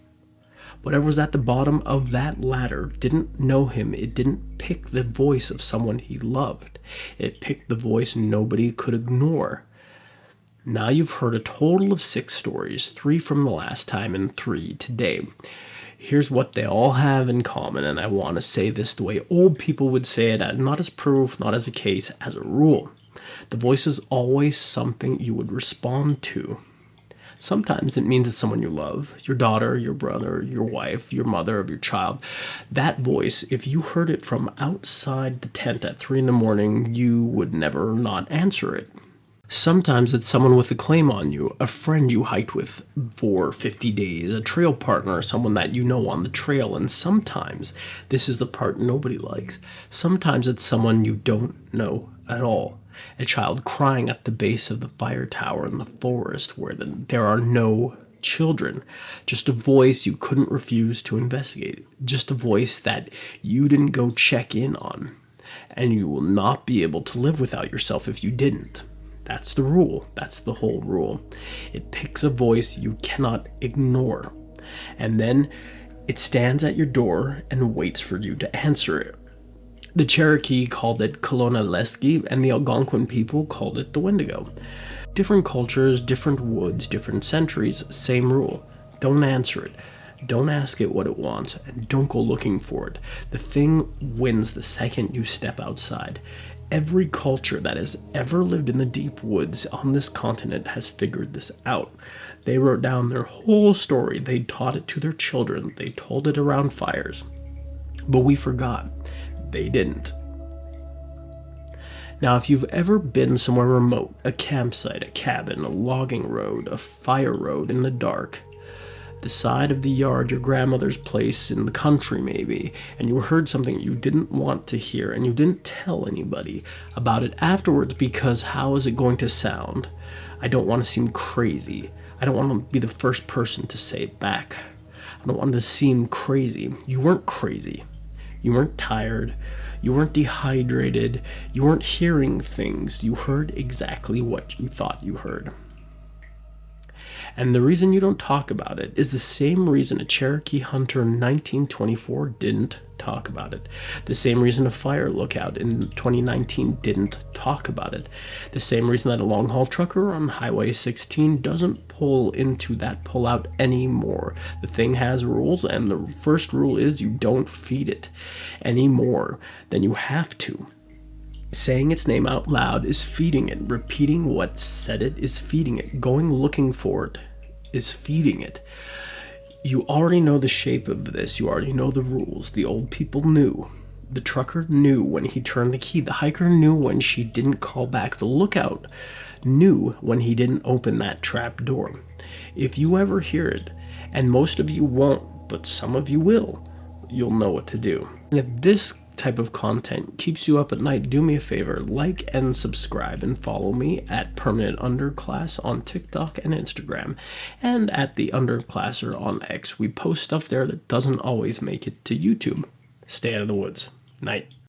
Whatever was at the bottom of that ladder didn't know him. It didn't pick the voice of someone he loved. It picked the voice nobody could ignore. Now you've heard a total of 6 stories, 3 from the last time and 3 today. Here's what they all have in common, and I want to say this the way old people would say it, not as proof, not as a case, as a rule. The voice is always something you would respond to. Sometimes it means it's someone you love, your daughter, your brother, your wife, your mother of your child. That voice, if you heard it from outside the tent at 3 a.m, you would never not answer it. Sometimes it's someone with a claim on you, a friend you hiked with for 50 days, a trail partner, someone that you know on the trail, and sometimes, this is the part nobody likes, sometimes it's someone you don't know at all. A child crying at the base of the fire tower in the forest where there are no children. Just a voice you couldn't refuse to investigate. Just a voice that you didn't go check in on. And you will not be able to live without yourself if you didn't. That's the rule. That's the whole rule. It picks a voice you cannot ignore. And then it stands at your door and waits for you to answer it. The Cherokee called it cannibalizing, and the Algonquin people called it the Wendigo. Different cultures, different woods, different centuries, same rule. Don't answer it. Don't ask it what it wants, and don't go looking for it. The thing wins the second you step outside. Every culture that has ever lived in the deep woods on this continent has figured this out. They wrote down their whole story. They taught it to their children. They told it around fires. But we forgot. They didn't. Now, if you've ever been somewhere remote, a campsite, a cabin, a logging road, a fire road in the dark, the side of the yard, your grandmother's place in the country maybe, and you heard something you didn't want to hear and you didn't tell anybody about it afterwards because how is it going to sound? I don't want to seem crazy. I don't want to be the first person to say it back. I don't want to seem crazy. You weren't crazy. You weren't tired. You weren't dehydrated. You weren't hearing things. You heard exactly what you thought you heard. And the reason you don't talk about it is the same reason a Cherokee hunter in 1924 didn't talk about it. The same reason a fire lookout in 2019 didn't talk about it. The same reason that a long-haul trucker on Highway 16 doesn't pull into that pullout anymore. The thing has rules, and the first rule is you don't feed it any more than you have to. Saying its name out loud is feeding it. Repeating what said it is feeding it. Going looking for it is feeding it. You already know the shape of this. You already know the rules. The old people knew. The trucker knew when he turned the key. The hiker knew when she didn't call back. The lookout knew when he didn't open that trap door. If you ever hear it, and most of you won't, but some of you will, you'll know what to do. And if this type of content keeps you up at night, do me a favor, like and subscribe, and follow me at Permanent Underclass on TikTok and Instagram, and at the Underclasser on X. We post stuff there that doesn't always make it to YouTube. Stay out of the woods. Night.